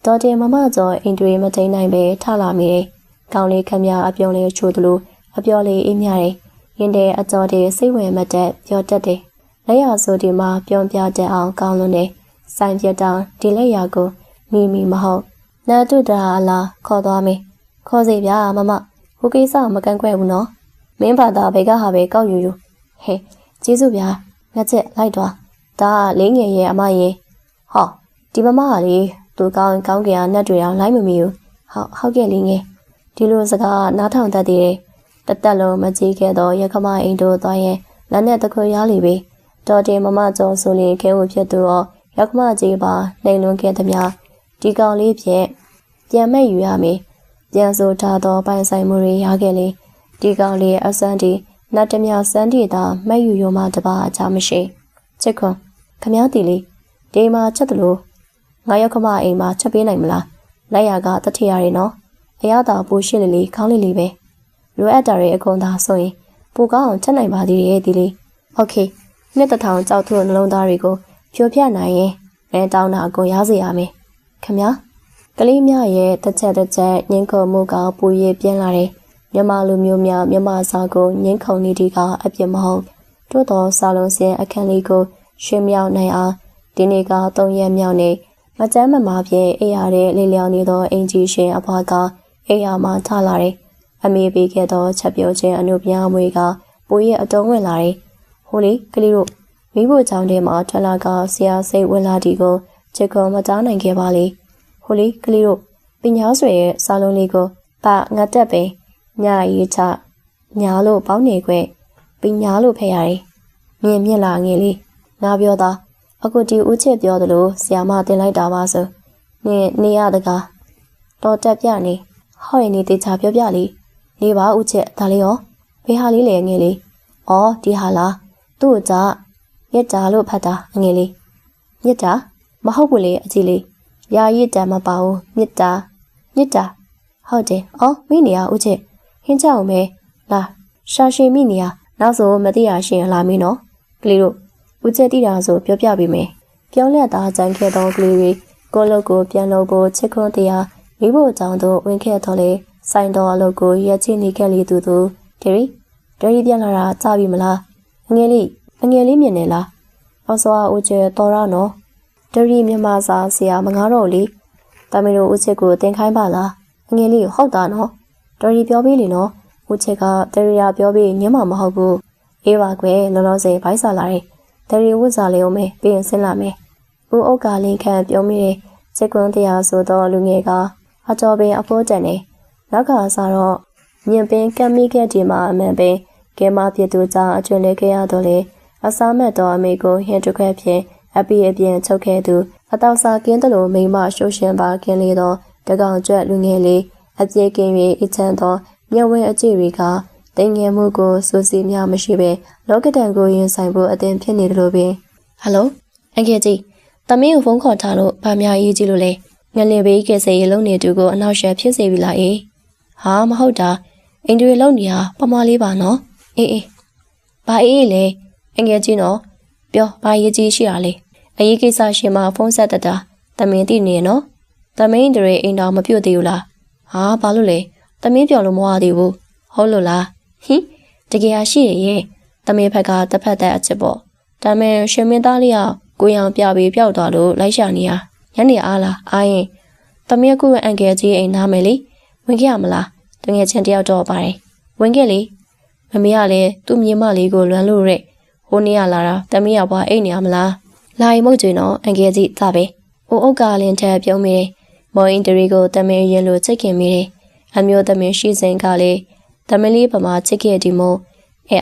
တော်တယ်မကျော်အင်ဒရီမတိန်နိုင်ပဲထလာမိတယ်ကောင်းလေးခမအပြုံးလေးချိုးသလိုအပြော်လေးအေးမြတယ်ရင်တဲ့အကြော်တွေစိတ်ဝင်မတက်ပြောတတ်တယ်လက်ရဆိုဒီမှာပြုံးပြတတ်အောင်ကောင်းလို့နေစိုင်းပြတောင်ဒီလက်ရကိုမိမဟုတ်နာတုတရာလားခေါ်သွားမေးခေါ်စီဗျာမဟိုကိစ္စမကန့်ကွက်ဘူးနော်မင်းဘာသာဘယ်ကဟာပဲကောက်ယူဟဲ့ကျေးဇူးဗျာငါချက်လိုက်သွားဒါလေးငယ်ရဲ့အမရဲ့ဟောဒီမကလေသူကောင်းကြရနတ်တွေအောင်လိုက်မမီဘူးဟုတ်ကဲ့လေးငယ်ဒီလိုစကားနားထောင်တတ်သေးတယ်တက်လုံးမကြည့်ခဲ့တော့ရခမအိမ်တို့သွားရင်လက်နဲ့တခွရလိပြီတော်တယ်မကျော်ဆိုလေခဲဝဖြစ်သူရောရခမကြီးပါနှိမ်လွန်ခဲ့သည်များဒီကောင်လေးဖြင့်ပြန်မဲ့ယူရမယ်ပြန်ဆိုထားတော့ပိုင်ဆိုင်မှုတွေရခဲ့လေဒီကောင်လေးအစမ်းတီနတ်တမြစမ်းတီသာမဲ့ယူရမှတပါအချမရှိချစ်ခွန်ခမည်းတီလေးဒီမှာချက်တလို့ငါရောက်ခမအိမ်မှာချက်ပေးနိုင်မလားလက်ရကတထရရနော်အရသာပိုရှိလေးခေါင်းလေးပဲလိုအပ်တာရဲ့အကုန်သာဆိုရင်ပိုကောင်းအောင်ချက်နိုင်ပါသေးရဲ့ဒီလေးโอเคနှစ်တထောင်ကြောက်ထုနှလုံးသားတွေကိုဖြိုဖျက်နိုင်ရင်မင်းတောင်းတာအကုန်ရစေရမယ်ခမကလေးမြရဲ့တစ်ချက်ငင်းခုံမှုကပူရည်ပြင်းလာတယ်မြန်မာလူမျိုးများမြန်မာစာကိုငင်းခုံနေတီကအပြစ်မဟုတ်တို့တော်စာလုံးစင်အခန်းလေးကိုရွှေမြောက်နိုင်အောင်ဒီနေ့က3ရက်မြောက်နေမကျမ်းမမာဖြင့်အေးရတဲ့လေလျောင်းနေသောအင်ဂျီရှင်အဖွားကအေးရမှထလာတယ်အမေပေးခဲ့သောချက်ပြုတ်ခြင်းအနုပြားမွေကပိုးရဲ့အတုံးဝင်လာတယ်ဟိုလေကလေးတို့မိဖို့ချောင်းထဲမှာထွက်လာကဆရာစိတ်ဝင်လာဒီကိုချက်ကုံမကြားနိုင်ခဲ့ပါလေဟိုလေကလေးတို့ပညာဆွေရဲ့စာလုံးလေးကိုပါငတ်တက်ပင်ညရေးချညာလို့ပေါင်းနေခွဲပညာလို့ဖက်ရတယ်မြင်လာငယ်လေးငါပြောသားအခုဒီဦးချစ်ပြောသလိုဆရာမတင်လိုက်တာပါဆိုနေရတကားတော်တက်ပြနေဟောက်ရင်နေတေချာပြောပြလေ နေပါဦးချက်ဒါလေးရောဘေးဟာလေးလေငယ်လေးအော်ဒီဟာလားသူ့ကြမြစ်တာလို့ဖတ်တာငယ်လေးမြစ်တာမဟုတ်ဘူးလေအကြီးလေးရာရစ်တာမပါဘူးမြစ်တာဟုတ်တယ်အော်မိနေရဦးချက်ဟင်းချအောင်ပဲလာရှာရှည်မိနေရနောက်ဆိုမသိရရှင်လာမင်းနော်ကလေးတို့ဦးချက်တိတာဆိုပြောပြပေးမယ်ပြောင်းလဲတာကြံခဲ့သောကလေးတွေကိုလုတ်ကိုပြန်လို့ဖို့ချစ်ခွန်းတရားမိဖို့အကြောင်းတို့ဝင်ခဲ့တော့လေဆိုင်တော်အလုပ်ကိုရက်ချင်းနေခဲ့လေသူတို့ဒရီပြန်လာတာကြားပြီမလားငယ်လေးမြင်နေလားအော်စွာဦးချက်တော်ရနော်ဒရီမြန်မာစာဆရာမငါတော့လေတမီးတို့ဦးချက်ကိုတင်ခိုင်းပါလားငယ်လေးဟုတ်တာနော်ဒရီပြောပြီးလေနော်ဦးချက်ကဒရီယာပြောပြီးညင်းမှာမဟုတ်ဘူးအေးပါကွယ်လောလောဆယ်ဘိုက်စာလာတယ်ဒရီဝတ်စာလေးအောင်မယ်ပြီးရင်ဆင်းလာမယ်ဦးအုတ်ကလေးခန့်ပြောမိတယ်ချစ်ကွန်းတရားဆိုတော့လူငယ်ကအကျော်ပင်အဖိုးတန်နေနောက်ကစားတော့မြင်ပင်ကမ်းမိခဲ့ဒီမှာအမှန်ပင်ကဲမဖြစ်သူကြောင့်အကျွန်းလဲခဲ့ရတော့လေအစားမဲ့တော်အမေကိုဟင်တစ်ခွက်ဖြင့်အပီအပြင်ချုပ်ခဲ့သူအတောက်စားကင်းတလို့မိမရှိုးရှင်ပါကင်းလေတော့တကောင်ကျွတ်လူငယ်လေးအပြေကင်း၍အချမ်းသောမြဝင်းအကြည့်တွေကတိမ်ငယ်မှုကိုစိုးစီများမရှိပဲလောကဒဏ်ကိုရင်ဆိုင်ဖို့အသင်ဖြစ်နေတယ်လို့ပင်ဟယ်လိုအန်ကယ်ကြီးတမင်းကိုဖုန်းခေါ်ထားလို့ဗာများရေးကြည့်လို့လေငလင်ဘေးကစေးလုံးနေတူကိုအနောက်ရှက်ဖြစ်စေပြီလားအေးဟာမဟုတ်တာအင်တွေလုံးနေဟာပမာလေးပါနော်အေးဘာအေးလေအန်ကယ်ကြီးနော်ပြောဘာရေးကြီးရှိရလေအရေးကိစ္စရှင်မဖုန်းဆက်တတာတမင်းသိနေနော်တမင်းတွေအိမ်တော်မပြုတ်သေးဘူးလားဟာဘာလို့လဲတမင်းပြောလို့မဝသေးဘူးဟုတ်လို့လားဟင်တကယ်ရှိရဲ့တမင်းဖက်ကတစ်ဖက်တဲ့အချစ်ပေါ့ဒါမဲ့ရှင်မင်းသားလေးကကိုရောင်ပြပြီးပျောက်သွားလို့လိုက်ရှာနေရညနေအားလားအားရင်တမင်းကအန်ကယ်ကြီးအိမ်နားမယ်လေဝင်ခဲ့ရမလားတငယ်ချင်းတယောက်တော့ပါတယ်ဝင်ခဲ့လေမမေကလည်းသူ့မြေမလေးကိုလွမ်းလို့ရဲဟိုနေ့ကလာတာတမင်းကဘွားအိတ်နေရမလားလာရင်မဟုတ်ကျွင်တော့အန်ကယ်ကြီးသပဲအိုအုတ်ကလင်းထက်ပြုံးမိတယ်မော်အင်တရီကိုတမင်းရင်လို့ချစ်ခင်မိတယ်အမျိုးတမင်းရှိစဉ်ကလေတမင်းလေးပမာချစ်ခဲ့ဒီမို့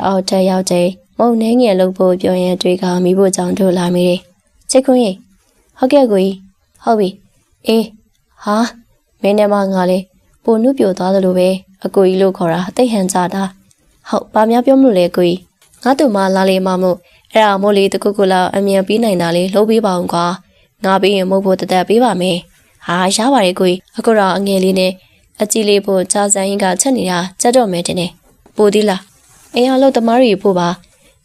အောက်တက်ရောက်တဲ့မုံနှင်းငယ်လို့ဖို့ပြောရင်တွေကမိဖို့ကြောင့်တို့လာမိတယ်ချစ်ခွန်းရေဟုတ်ကဲ့ကိုကြီးဟုတ်ပြီအေးဟာမင်းနဲ့မငါလေပိုနှုတ်ပြသွားသလိုပဲအကိုကြီးလို့ခေါ်တာအသိဟန်ကြတာဟုတ်ဘာများပြောမလို့လဲကိုကြီးငါတို့မှလာလေမမို့အဲ့ဒါမို့လေတကူကူလာအမြန်ပြီးနိုင်တာလေလှုပ်ပေးပါအောင်ကွာငါပြီးရင်မဟုတ်ဖို့တသက်ပေးပါမယ်ဟာရပါတယ်ကိုကြီးအခုတော့အငယ်လေးနဲ့အကြည့်လေးဖို့ကြာစံရင်ကချက်နေတာကြက်တော့မယ်တင်နေပိုသေးလားအိမ်အောင်လို့တမားရီဖို့ပါ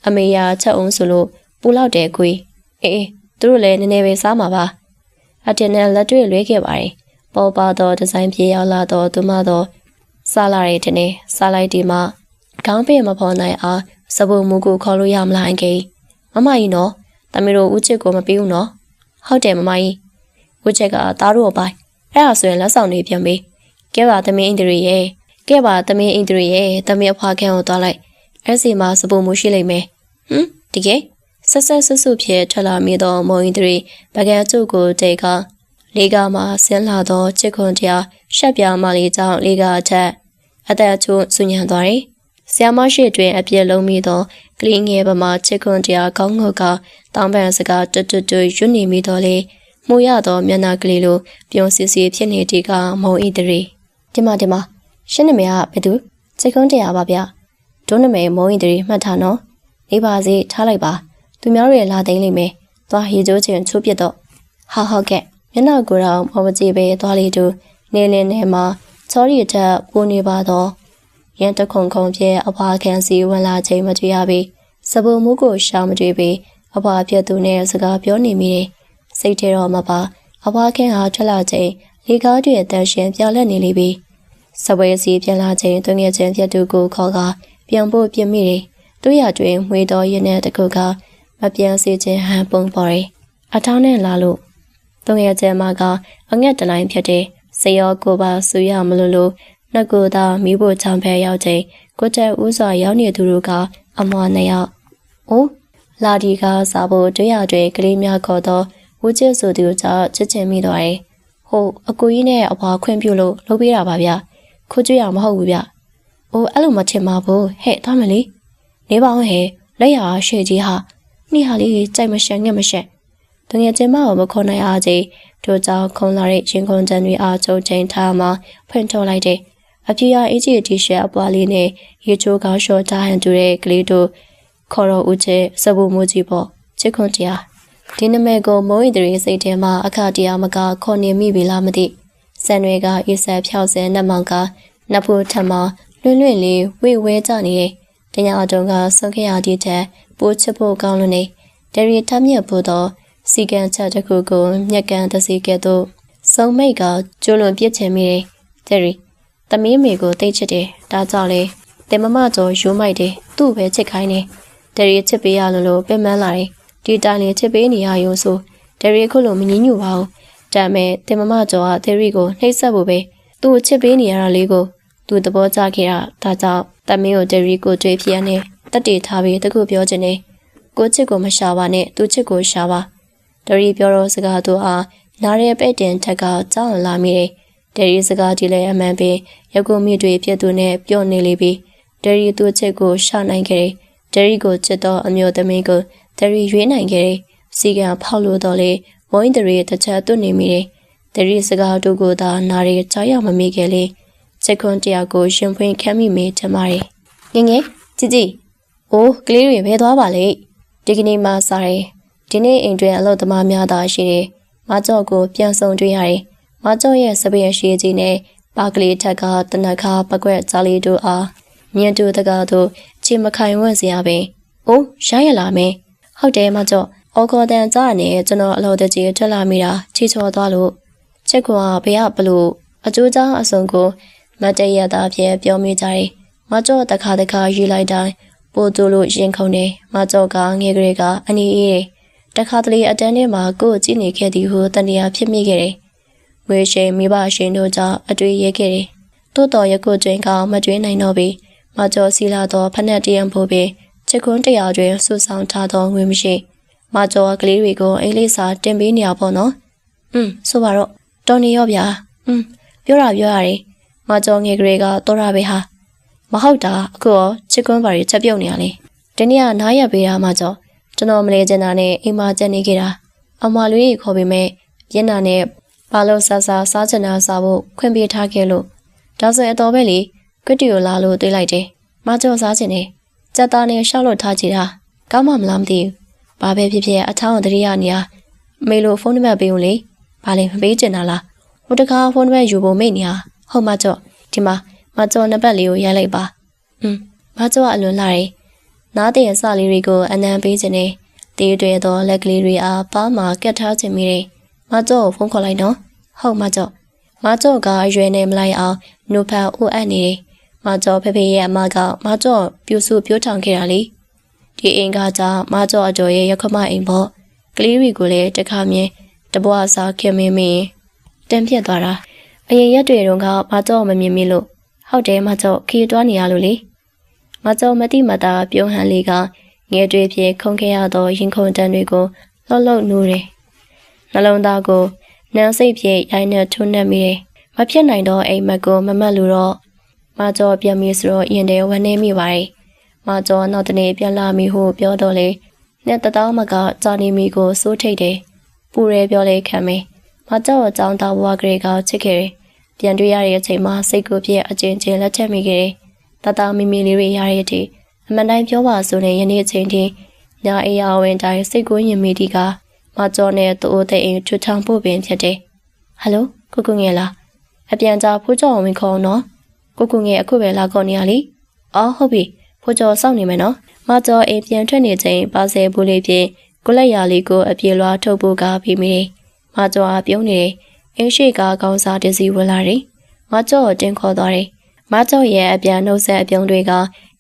အမေရချက်အောင်ဆိုလို့ပူလောက်တယ်ကိုကြီးအေးသူတို့လည်းနည်းနည်းပဲစားမှာပါအတင်နဲ့လက်တွေ့လွဲခဲ့ပါတယ်ပေါ်ပါတော့ဒီဇိုင်းပြေရောက်လာတော့သူမတော့စားလာတယ်တင်နေစားလိုက်ဒီမှာခေါင်းပေးမဖော်နိုင်အောင်စပူမူကိုခေါ်လို့ရမလားအင်ကြီးမမကြီးနော်တမီးတို့ဦးချစ်ကိုမပေးဘူးနော်ဟုတ်တယ်မမကြီးဦးချစ်ကသားတို့ပိုင်အဲ့ဒါဆိုရင်လက်ဆောင်တွေပြန်ပေးကဲပါသမီးအင်ဒရီရဲ့သမီးအဖွားခန်းကိုသွားလိုက်အဲ့စီမှာစပူမူရှိလိမ့်မယ်တကယ်ဆက်ဆွဖြစ်ထွက်လာမိသောမော်အင်ဒရီပကံကျုပ်ကိုတေကလေးကမှဆင်းလာသောချစ်ခွန်တရားရှက်ပြားမလေးကြောင့်လေးကအထက်အသက်အချို့ဆူညံသွားတယ်ဆရာမရှိတွင်အပြည့်လုံးမိသောကလေးငယ်ပမာချစ်ခွန်တရားကောင်းငုတ်ကတောင်းပန်စကားတွတ်ရွနေမိတော့လေမှုရသောမျက်နှာကလေးလိုပြုံးစစ်စစ်ဖြစ်နေတီကမောင်ဤတရီဒီမှာရှင်းနမေကဘယ်သူချစ်ခွန်တရားပါဗျဒုနမေမောင်ဤတရီမှတ်ထားနော်နေပါစေထားလိုက်ပါသူများတွေလာသိမ်းလိမ့်မယ်သွားရေကျိုးချင်းချိုးပြတော့ဟုတ်ကဲ့မျက်နှာကိုယ်တော်မောမကြည့်ပဲသွားလေတူနေလင်းထဲမှာချောရီတက်ပိုးနေပါတော့ရန်တခုံဖြဲအဖွားခန်းစီဝင်လာချိန်မတွေ့ရပြီစပူမှုကိုရှောင်မတွေ့ပြီအဖွားပြတ်သူနဲ့စကားပြောနေမိတယ်စိတ်ထဲတော့မပါအဖွားခန်းဟာထွက်လာချိန်လေကားတွေအတန်းရှင်ပြောင်းလဲနေလိမ့်ပြီစပွဲစီပြန်လာချိန်သူငယ်ချင်းပြတ်သူကိုခေါ်ကပြန်ဖို့ပြစ်မိတယ်သူရတွင်မွေတော်ရင်တဲ့တကူကမပြန်စေခြင်းဟန်ပုံပေါ်တယ်အထောင်းနဲ့လာလို့သူငယ်ချင်းမကအငှက်တလိုင်းဖြစ်တဲ့စေရောကိုပါဆူရမလို့နှက်ကိုသာမိဖို့ချောင်းဖဲရောက်ချိန်ကိုတဲ့ဦးစွာရောက်နေသူတို့ကအမွားနှစ်ယောက်လာဒီကစားဖို့တွေ့ရကလေးများခေါ်တော့ဝူကျစ်ဆိုသူကြောင့်ချစ်ချင်မိသွားတယ်အကူကြီးနဲ့အဖွားခွင့်ပြုလို့လုပ်ပေးတာပါဗျခိုးကြွရမဟုတ်ဘူးဗျအဲ့လိုမချင်ပါဘူးဟဲ့သွားမလေးနေပါဦးဟဲ့လက်ရရှေ့ကြီးဟာနှိဟာလေးကြိုက်မရှက်ငှက်မရှက်တငယ်ချင်းမကိုမခေါ်နိုင်အားကြီးတို့ကြောင့်ခုံလာတဲ့ချင်းခုံတန်တွေအားချုပ်ချိန်ထားမှဖွင့်ထုတ်လိုက်တဲ့ အပြာအေးကြီးတီရှပ်အပွားလေးနဲ့ရေချိုးကောင်းလျှော်ထားဟန်တူတဲ့ကလေးတို့ခေါ်တော်ဦးကျဲစပူမိုးကြီးပေါ့ချစ်ခွန်တရားဒီနမဲကိုမုံရီတရီစိတ်ထဲမှာအခတရားမကခေါ်နေမိပြီလားမသိစံတွေကအေးဆက်ဖြောက်စဲနှက်မောင်ကနတ်ဖို့ထမလွင့်လွင့်လေးဝေဝဲကြနေတယ်တညာအတုံးကဆုံးခရတီတဲ့ပိုးချဖို့ကောင်းလို့နေဒရီထမြက်ဖို့တော့စီကန်ချက်တစ်ခုကိုမြက်ကန်တစီကဲ့သို့စုံမိတ်ကကျွလွန်ပြစ်ချင်မိတယ်ဒရီသမီးမေကိုတိတ်ချစ်တယ်ဒါကြောင့်လေတင်မမကျော်ရိုးမိုက်တယ်သူ့ပဲချစ်ခိုင်းတယ်ဒရီချစ်ပေးရလို့ပင်ပန်းလာတယ်ဒီတိုင်းလေးချစ်ပေးနေရရုံဆိုဒရီခုလိုမငြင်းညူပါဘူးဒါမဲ့တင်မမကျော်ကဒရီကိုနှိပ်စက်ဖို့ပဲသူ့ကိုချစ်ပေးနေရတာလေးကိုသူသဘောကျခဲ့တာဒါကြောင့်သမီးကိုဒရီကိုတွေ့ဖြစ်နေတက်တည်ထားပြီးတခုပြောချင်တယ်ကိုချစ်ကိုမရှာပါနဲ့သူချစ်ကိုရှာပါဒရီပြောတော့စကားသူအားနားရဲပဲ့တင်ထက်ကကြောက်လာမိတယ်ဒရီစကားကြည့်လဲအမှန်ပဲရုပ်ကိုမိတွေဖြစ်သူနဲ့ပြော့နေလေပြီဒရီသူချစ်ကိုရှာနိုင်ခဲ့တယ်ဒရီကိုချစ်တော့အမျိုးသမီးကိုဒရီရွေးနိုင်ခဲ့တယ်စီကံဖောက်လို့တော့လေဝိုင်းဒရီတစ်ချက်တွနေမိတယ်ဒရီစကားတို့ကိုသာနားရဲကြောက်ရမမိခဲ့လေချစ်ခွန်တရားကိုရှင်ဖွင့်ခမ်းမိမေချမရငငယ်ကြည်ကြည်အိုးကလေးတွေဘဲသွားပါလေဒီကနေ့မှစားတယ်ဒီနေ့အိမ်တွင်အလုပ်သမားများသာရှိတယ်မကြော့ကိုပြန်ဆောင်တွေ့ရတယ်မကြော့ရဲ့စပယ်ရှိကြီးနဲ့ပါကလေးထက်ကတနခါပကွက်ကြားလေးတို့အားမြင်တူတကားတို့ချီမခိုင်ဝန့်စရာပဲအိုးရရလာမယ်ဟုတ်တယ်မကြော့အော်ခေါ်တန်ကြားနဲ့ကျွန်တော်အလုပ်တကြီးထွက်လာမိတာချီချော်သွားလို့ချက်ကွာဘယ်ဘလို့အကျိုးကြားအစုံကိုမတရတာဖြစ်ပြောမိကြတယ်မကြော့တခါယူလိုက်တိုင်းပို့တူလို့ရင်ခုန်တယ်မကြော့ကငယ်ကလေးကအနီးအေးတခါတလေအတန်းထဲမှာကိုယ်ကြည့်နေခဲ့သည်ဟုတန်တရားဖြစ်မိခဲ့တယ်။ဝေရှိန်မိဘရှင်တို့ကြောင့်အတွေ့ရခဲ့တယ်။တိုးတော်ရခုတွင်ကမကျွေးနိုင်တော့ပြီ။မကျော်စီလာသောဖက်နှက်တရံဖို့ပင်ချစ်ခွန်းတရားတွင်ဆူဆောင်ထားသောငွေမရှိ။မကျော်ကလေးတွေကိုအိလေးစာတင်ပေးနေရပေါ့နော်။ဆိုပါတော့တော်နေရောဗျာ။ပြောရတယ်။မကျော်ငယ်ကလေးကတော်ရပဲဟာ။မဟုတ်တာအခုရောချစ်ခွန်းပါရီချက်ပြုတ်နေရလေ။ဒီနေ့ကနားရပေးတာမကျော်ကျွန်တော်မလဲကျင်တာနဲ့အိမ်မှာကျန်နေခဲ့တာအမလွေးခေါ်ပေမဲ့မျက်နှာနဲ့ဘာလို့ဆာစားချင်တာစားဖို့ခွင့်ပေးထားခဲ့လို့ဒါဆိုအတော်ပဲလေကွတီကိုလာလို့တွေးလိုက်တယ်မကြော်စားချင်တယ်စက်သားနဲ့ရှောက်လို့ထားကြည့်တာကောင်းမှမလားမသိဘူးဘာပဲဖြစ်ဖြစ်အထောင်းတရိယာနေရမေလို့ဖုန်းနံပါတ်ပေးဦးလေဘာလဲမပေးချင်တာလားဟိုတခါဖုန်းနံပါတ်ယူဖို့မိတ်နေရဟုတ်မကြော်ဒီမှာမကြော်နံပါတ်လေးကိုရိုက်လိုက်ပါမကြော်အလွန်လာတယ်နားတဲ့အစလေးတွေကိုအနံပေးခြင်းနဲ့တေးတွေသောလက်ကလေးတွေအားပါမှာကတ်ထားခြင်းမိတယ်။မကြော့ဖုန်းခေါ်လိုက်နော်။ဟုတ်မကြော့။မကြော့ကရွယ်နေမလိုက်အောင်နှုတ်ဖတ်အိုအပ်နေတယ်။မကြော့ဖေဖေရဲ့အမကမကြော့ပြူစုပြိုးထောင်ခဲ့တာလေ။ဒီအိမ်ကကြောင့်မကြော့အကျော်ရဲ့ရခမအိမ်ပေါ့။ကလေးတွေကိုလည်းတခါမြင်တပွားစားခင်မင်းမင်းတန်ပြက်သွားတာ။အရင်ရက်တွေတုန်းကမကြော့မမြင်မိလို့ဟုတ်တယ်မကြော့ခီးတွားနေရလို့လေ။မကြော်မတိမတာပြုံးဟန်လေးကငယ်တွေဖြစ်ခုန်ခဲ့ရသောရင်ခုန်တန်းတွေကိုလှုပ်နိုးတယ်။နှလုံးသားကိုနန်းစိတ်ဖြစ်ရိုင်းနဲ့ထုံးနှက်မိတယ်။မဖြစ်နိုင်တော့အိမ်မက်ကိုမမတ်လို့တော့မကြော်ပြန်ပြီးဆိုတော့ရင်ထဲဝန်းနေမိပါတယ်။မကြော်နောက်တနေ့ပြန်လာမိဟုပြောတော့လေနဲ့တတောင်းမကကြာနေမိကိုစိုးထိတ်တယ်။ပူရဲပြောလေခံမယ်။မကြော်အကြောင်းသားဘဝကလေးကချစ်ခဲ့တယ်။ပြန်တွေ့ရတဲ့အချိန်မှာစိတ်ကိုပြည့်အကျဉ်းချင်းလက်ထက်မိခဲ့တယ်။တတမီမီလေးတွေရတဲ့အထိအမှန်တိုင်းပြောပါဆိုရင်ယနေ့အချိန်ထိညာအေးအဝင်တိုင်းစိတ်ကိုရင်မိတီကမကြောနဲ့သူ့အိုတဲ့အိမ်ချွတ်ထောင်ဖို့ပင်ဖြစ်တယ်။ဟယ်လိုကိုငယ်လားအပြန်ကြဖိုးကျော်ဝင်ခေါ်နော်ကိုငယ်အခုပဲလာခေါ်နေရလေ။အော်ဟုတ်ပြီဖိုးကျော်စောင့်နေမယ်နော်။မကြောအိမ်ပြန်ထွက်နေချိန်ပါဆယ်ဘူးလေးဖြင့်ကိုလက်ရာလေးကိုအပြေလွှားထုတ်ဖို့ကပြီးမိတယ်။မကြောအားပြုံးနေတယ်။အင်းရှိကကောင်းစားတစီဝင်လာတယ်။မကြောတင်ခေါ်သွားတယ်။မကြောရဲ့အပြန်နှုတ်ဆက်အပြုံးတွေက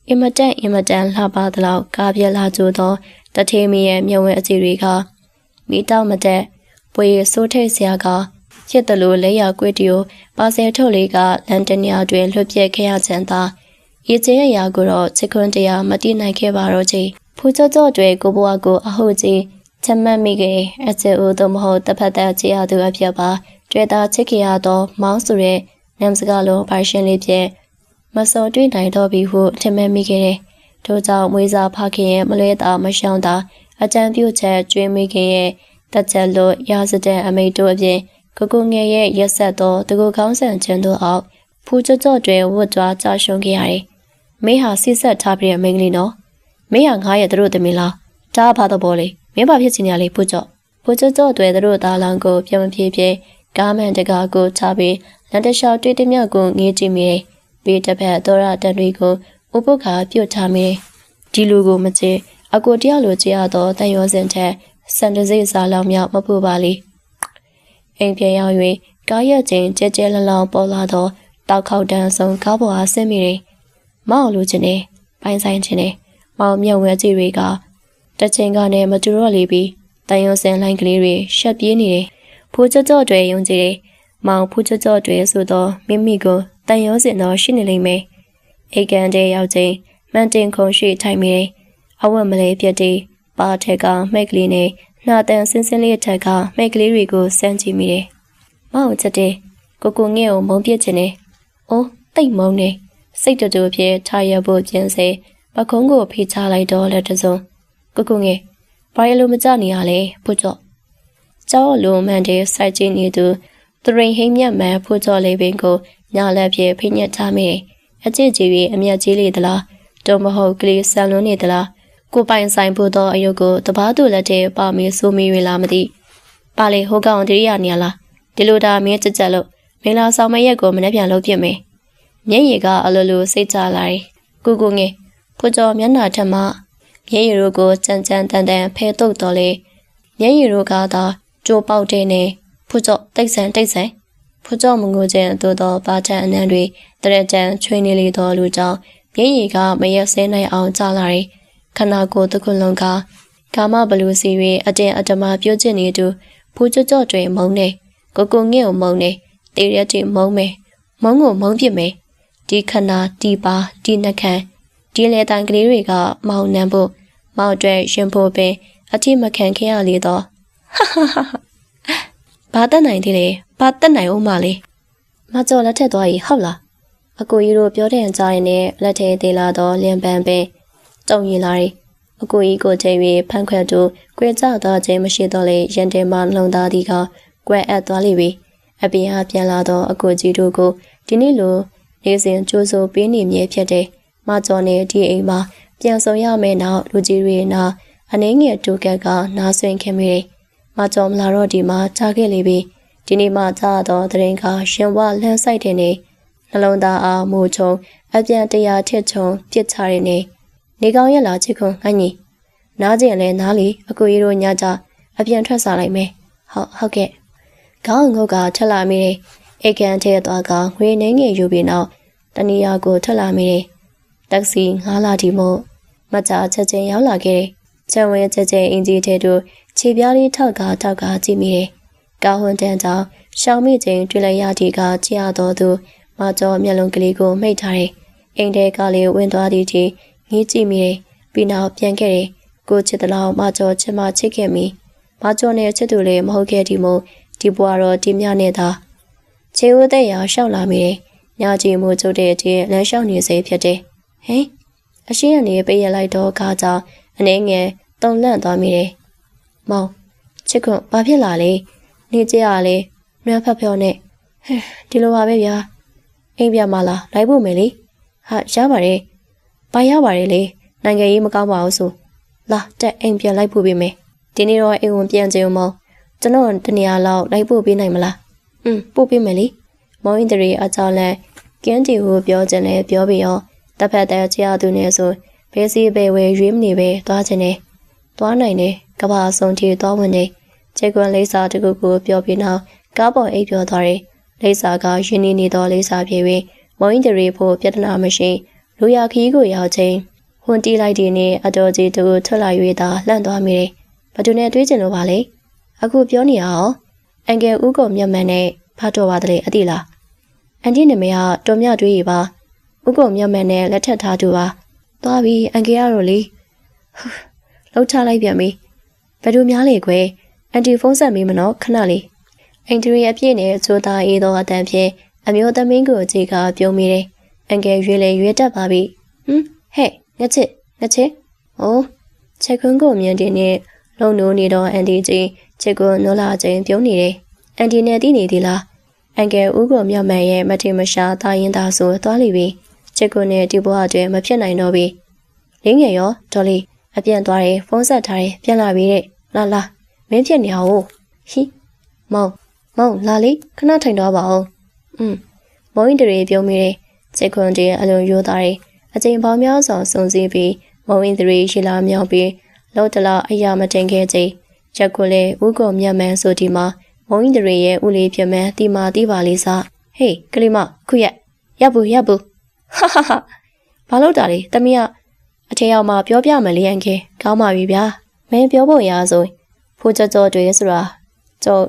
အင်မတန်လှပသလောက်ကားပြလာကြသောတထေးမီရဲ့မြုံဝဲအစီတွေကမိတောက်မတက်ပွေစိုးထိတ်စရာကရစ်တလို့လက်ရကွေးတီကိုပါဆယ်ထုတ်လေးကလန်တနီယာတွင်လွှတ်ပြက်ခဲ့ရချန်သာရေကျဲရာကိုတော့ချစ်ခွန်းတရားမတိနိုင်ခဲ့ပါတော့ချေဖူးကြော့တွေကိုဘွားကိုအဟုတ်ကြီးချက်မှတ်မိခဲ့အချစ်ဦးသို့မဟုတ်တစ်ဖက်သက်ချေရသူအဖြစ်ပါတွေ့တာချစ်ခင်ရသောမောင်းဆိုတဲ့နမ်စကားလုံးပိုင်ရှင်လေးဖြင့်မစော်တွေ့နိုင်တော့ပြီဟုထင်မှတ်မိခဲ့တယ်။ထို့ကြောင့်မွေးစားဖခင်ရဲ့မလွဲတာမရှောင်တာအကြံပြုချက်ကျွေးမိခင်ရဲ့တက်ချက်လို့ရာစတဲ့အမိတို့အပြင်ကိုငယ်ရဲ့ရက်ဆက်သောတကူကောင်းဆန်ခြင်းတို့အောက် ဖူးကြော့တွေဝတ်ကြွားကြာရှုံးခဲ့ရတယ်မင်းဟာဆိတ်ဆက်ထားပြီးတဲ့မိန်းကလေးနော်မင်းဟာငါရဲ့သူတို့သမီးလားဒါဘာတော့ဘောလေမင်းဘာဖြစ်ချင်ရလဲဖူးကြော့တွေသူတို့သားလောင်ကိုပြန်မပြေပြေကားမန်တကားကိုချပြီးလန်တလျှောက်တွေ့တမျှကိုငေးကြည့်မိတယ်ပြီးတစ်ဖက်သောရတန်တွေကိုဥပုခါပြုတ်ထားမိတယ်ဒီလူကိုမချေအကိုတယောက်လိုကြရတော့တန်ရောစင်ထက်စံတစိစားလောင်မြောက်မဖို့ပါလေအိမ်ပြန်ရောက်၍ကားရက်ချင်းကြဲကြဲလလောင်ပေါ်လာတော့တောက်ခေါက်တန်းဆုံးကားပေါ်အားဆင်းမိတယ်မောင်လူချင်းနဲ့ပိုင်းဆိုင်ချင်းနဲ့မောင်မြတ်ဝဲကြီးတွေကတချင်းကနဲ့မတူတော့လေပြီးတန်ရုံစင်လိုင်းကလေးတွေရှက်ပြေးနေတယ်ဖူးကြော့တွေယုံကြည်တယ်မောင်ဖူးကြော့တွေဆိုတော့မိမိကိုတန်ရုံစင်တော့ရှိနေလိမ့်မယ်အိတ်ကန်တဲ့ရောက်ချင်းမှန်တင်ခုံရှိထိုင်မိတယ်အဝတ်မလေးပြက်တီပါထက်ကမိတ်ကလေးနဲ့နှာတန်စင်းစင်းလေးထက်ကမိတ်ကလေးတွေကိုစမ်းကြည့်မိတယ်မောင်ချက်တဲ့ကိုငဲ့ကိုမုံပြစ်ချင်တယ်အိုးတိတ်မုံနေစိတ်တူဖြစ်ထားရဖို့ကျင်းစေပခုံးကိုဖိချလိုက်တော့လက်တစုံကိုငဲ့ဘာရလို့မကြနေရလဲဖူးကြော့ကျောင်းလိုမှန်တဲ့စိုက်ကျင်းနေသူတရင်ဟိမ့်မြတ်မှန်ဖူးကြော့လေးပင်ကိုညာလက်ပြဖိညက်ထားမိတယ်အကျစ်ကြီးပြီးအမျက်ကြီးလေးသလားတော့မဟုတ်ကလေးဆန်လွန်းနေသလားကိုပိုင်ဆိုင်ဖို့တော့အယုတ်ကိုတပားသူလက်ထဲပါမီဆိုမီရလာမသိပါလေဟိုကောင်တရိယာနေရလားဒီလိုဒါမင်းကြက်လို့မင်းလာဆောင်မရက်ကိုမနှက်ပြန်လုပ်ပြမယ်မျက်ရည်ကအလိုလိုစိတ်ကြလာတယ်ကိုငယ်ဖူကြော်မျက်နှာထက်မှမျက်ရည်တို့ကိုကြမ်းကြမ်းတန်တန်ဖဲတုတ်တော်လေမျက်ရည်တို့ကသာကြိုးပေါက်တဲ့နဲ့ဖူကြော်တိတ်ဆန်ဖူကြော်မငိုခြင်းသို့သောပါချန်အနှံတွေတရကြံချွေးနေလေတော်လူကြောင့်မျက်ရည်ကမရက်ဆဲနိုင်အောင်ကြလာတယ်ခန္ဓာကိုယ်တစ်ခုလုံးကကာမဘလူစီ၍အတင်းအဓမ္မပြုတ်ကျင်နေသူဖူးကြော့တွေမုံနေကိုငဲ့ကိုမုံနေတေးရက်တွေမုံမယ်မုံကိုမုံပြစ်မယ်ဒီခန္ဓာဒီပါဒီနှက်ခမ်းဒီလေတန်ကလေးတွေကမောင်နှံဖို့မောင်အတွက်ရင်ဖို့ပင်အတိမခံခဲ့ရလေတော့ဘာတက်နိုင်သေးလဲဘာတက်နိုင်ဦးမလေးမကြော်လက်ထက်သွားပြီဟုတ်လားအကိုကြီးတို့ပြောတဲ့အကြောင်းနဲ့လက်ထဲသေးလာတော့လင်းပန်းပင်တုံရင်လာတယ်အကိုကြီးကိုချိန်၍ဖန်ခွက်တို့ကြွေကြတော့ခြင်းမရှိတော့လေရန်တဲမှလုံသားသည်ကကွဲအပ်သွားလိမ့်ပြီအပြင်ဟာပြန်လာတော့အကိုကြီးတို့ကိုဒီနေ့လိုနေစဉ်ကြိုးစိုးပေးနေမြဲဖြစ်တယ်မကျော်နဲ့ဒီအိမ်မှာပြန်ဆောင်ရမယ်နောက်လူကြီးတွေနာအနှင်းငယ်တူကက်ကနားဆွင့်ခင်မိတယ်မကျော်မလာတော့ဒီမှာကြားခဲ့လေပြီဒီနေ့မှကြားတော့တရင်ကရှင်ဝလန်းဆိုင်တဲ့နေနှလုံးသားအားမူချုံအပြန်တရားထစ်ချုံပြစ်ချရနေကောင်းရလာချစ်ခွန်ငါညီနားကျင်လဲနားလီအကိုကြီးတို့ညကြအပြန်ထွက်စားလိုက်မယ်ဟုတ်ကဲ့ခေါင်းငုတ်ကထက်လာမိတယ်အိတ်ကန်ထဲသွားကငွေနှင်းငယ်ယူပြီးနောက်တနီယာကိုထက်လာမိတယ်တက္ကစီငားလာဒီမို့မကြချက်ချင်းရောက်လာခဲ့တယ်ချံဝဲချက်ချင်းအင်ဂျီထဲတို့ခြေပြားလေးထောက်ကကြည့်မိတယ်ကာဟွန်တန်ကြောင့်ရှောင်းမိချင်းတွေ့လိုက်ရသည်ကကြည့်ရတော့သူမကျော်မျက်လုံးကလေးကိုမိတ်ထားတယ်အိမ်ထဲကလေးဝင်သွားသည်ချင်းငေးကြည့်မိတယ်ပြီးနောက်ပြန်ခဲ့တယ်ကိုချစ်တလောင်မကျော်ချစ်မချစ်ခဲ့မိမကျော်နဲ့ချစ်သူလည်းမဟုတ်ခဲ့ဒီမို့ဒီဘွားတော့ဒီမြနဲ့သာခြေဦးတဲ့ရရှောက်လာမိတယ်ညကြီးမို့ကျုပ်တဲ့အချင်းလမ်းလျှောက်နေစေဖြစ်တယ်ဟင်အရှိကနေပေးရလိုက်တော့ခါကြောင့်အနေငယ်တုံလန့်သွားမိတယ်မောင်ချစ်ခွန်းဘာဖြစ်လာလဲနေကြရလေမြတ်ဖက်ဖြောနဲ့ဟဲ့ဒီလိုပါပဲဗျာအိမ်ပြမလားလိုက်ဖို့မယ်လေဟာရပါတယ်ဘာရပါတယ်လေနိုင်ငံရေးမကောင်းပါဘူးဆိုလာတက်အိမ်ပြန်လိုက်ဖို့ပေးမယ်ဒီနေ့တော့အိမ်ဝင်ပြန်ကြအောင်မောင်ကျွန်တော်တနေရာလောက်လိုက်ဖို့ပေးနိုင်မလားပို့ပေးမယ်လေမောင်အင်းတရီအကြောင်းလဲကင်းတီကိုပြောခြင်းလဲပြောပြီးရောတစ်ဖက်တည်းချရသူနဲ့ဆိုဘဲစီပဲဝဲရွေးမနေပဲသွားခြင်းနဲ့သွားနိုင်တယ်ကဘာဆုံးတီသွားဝင်တယ်ခြေကွန်လိပ်စာတကူကိုပြောပြီးနောက်ကားပေါ်အိပ်ပြောသွားတယ်လိပ်စာကရင်းနေသောလိပ်စာပြေပြီးမောင်အင်းတရီဖို့ပြဿနာမရှိလူရခီးကိုရောက်ချင်းဟွန်တီလိုက်ဒီနဲ့အတော်ကြီးတူထွက်လာ၍သာလှန့်သွားမိတယ်ဘသူနဲ့တွေးကျင်လို့ပါလေအခုပြောနေရအောင်အန်ကယ်ဦးကုန်မြတ်မန်နဲ့ဖတ်တော်ပါတယ်အတိလားအန်တီနာမည်ကတော်မြတွေးရပါဦးကုန်မြတ်မန်နဲ့လက်ထပ်ထားသူပါသွားပြီအန်ကယ်ကတော့လေလှုပ်ချလိုက်ပြန်ပြီဘယ်သူများလေခွဲအန်တီဖုန်းဆက်မေးမနော်ခဏလေးအန်တီရဲ့အပြည့်နဲ့ချိုးသားအေးသောအတန်ဖြင့်အမျိုးသမီးကိုကြည့်ကပြုံးမိတယ်အန်ကယ်ရွေးလေရွေးတတ်ပါပြီဟဲ့ငါချစ်ချက်ခွန်းကိုမြင်တင်နဲ့လုံနိုးနေတော့အန်တီကြီးချစ်ကိုနိုးလာချင်းပြုံးနေတယ်အန်တီနဲ့တီးနေသေးလား အန်ကယ်ဦးကိုမြောက်မှန်ရဲ့မထေမရှာတာရင်သာဆိုသွားလိပြီချစ်ကိုနဲ့ဒီဘဝအတွင်းမဖြစ်နိုင်တော့ပြီလင်းငယ်ရောဒေါ်လေးအပြန်သွားတယ်ဖုန်းဆက်ထားတယ်ပြန်လာပြီတဲ့လာမင်းဖြစ်နေအောင်ဟိမောင်လာလေခဏထိုင်တော့ပါအောင်မောင်ရင်တရေပြုံးမိတယ်ချစ်ခွန်တည်းအလုံးရိုးသားတယ်အချိန်ပေါင်းများစွာစုံစည်းပြီးမောင်ရင်တရေရှိလာမြောက်ပြီးလောတလာအရာမတင်ခဲ့ချိန်ချက်ကိုလေဦးကိုမြတ်မှန်ဆိုဒီမှာမုံရင်တရေရဲ့ဦးလေးပြမှန်းတီမာတီပါလေးစားဟေးကလေးမခုရက်ရပ်ဘူးဟာဘာလို့တာလဲတမီးကအထက်ရောက်မှပြောပြမလေးအန်ခဲကောင်းပါပြီဗျာမင်းပြောဖို့ရဆိုဖိုးကြောတွေဆိုတာကျော်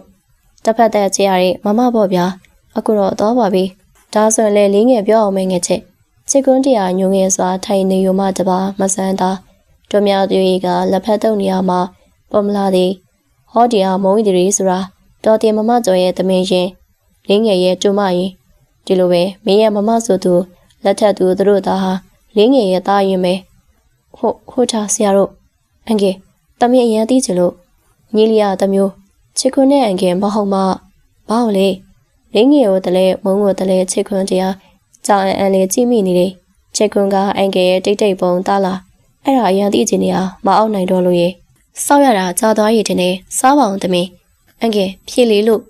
တစ်ဖက်သက်ချရတဲ့မမပေါ့ဗျာအခုတော့တော့ပါပြီဒါဆိုရင်လေလေးငယ်ပြောအောင်မငယ်ချက်ချစ်ကွန်းတရားညုံငယ်စွာထိုင်နေရမှတပါမဆန်းတာတို့များသူကြီးကလက်ဖက်တုပ်နေရမှာပေါ်မလာသည်ဟောဒီအားမုံရင်တရေဆိုတာတော်တင်မမကျော်ရဲ့သမင်ရင်လင်းငယ်ရဲ့ကျမရင်ဒီလိုပဲမင်းရဲ့မမဆိုသူလက်ထက်သူတို့သားဟာလင်းငယ်ရဲ့သားရင်ပဲဟုတ်တာဆရာတို့အန်ကယ်တမင်အရန်သိချင်လို့ညီလျာတမျိုးချစ်ခွန်းနဲ့အန်ကယ်မဟုတ်မှဘာလို့လဲလင်းငယ်ကိုတလဲမုံကိုတလဲချစ်ခွန်းတရားကြောင်အန်လေးကြည့်မိနေတယ်ချစ်ခွန်းကအန်ကယ်ရဲ့တိတ်ပုံသားလားအဲ့ဒါအရန်သိချင်နေတာမအောင်နိုင်တော့လို့ရေစောက်ရတာကြာသွားရည်တင်နေစားပါအောင်တမင်အန်ကယ်ဖြည့်လေလို့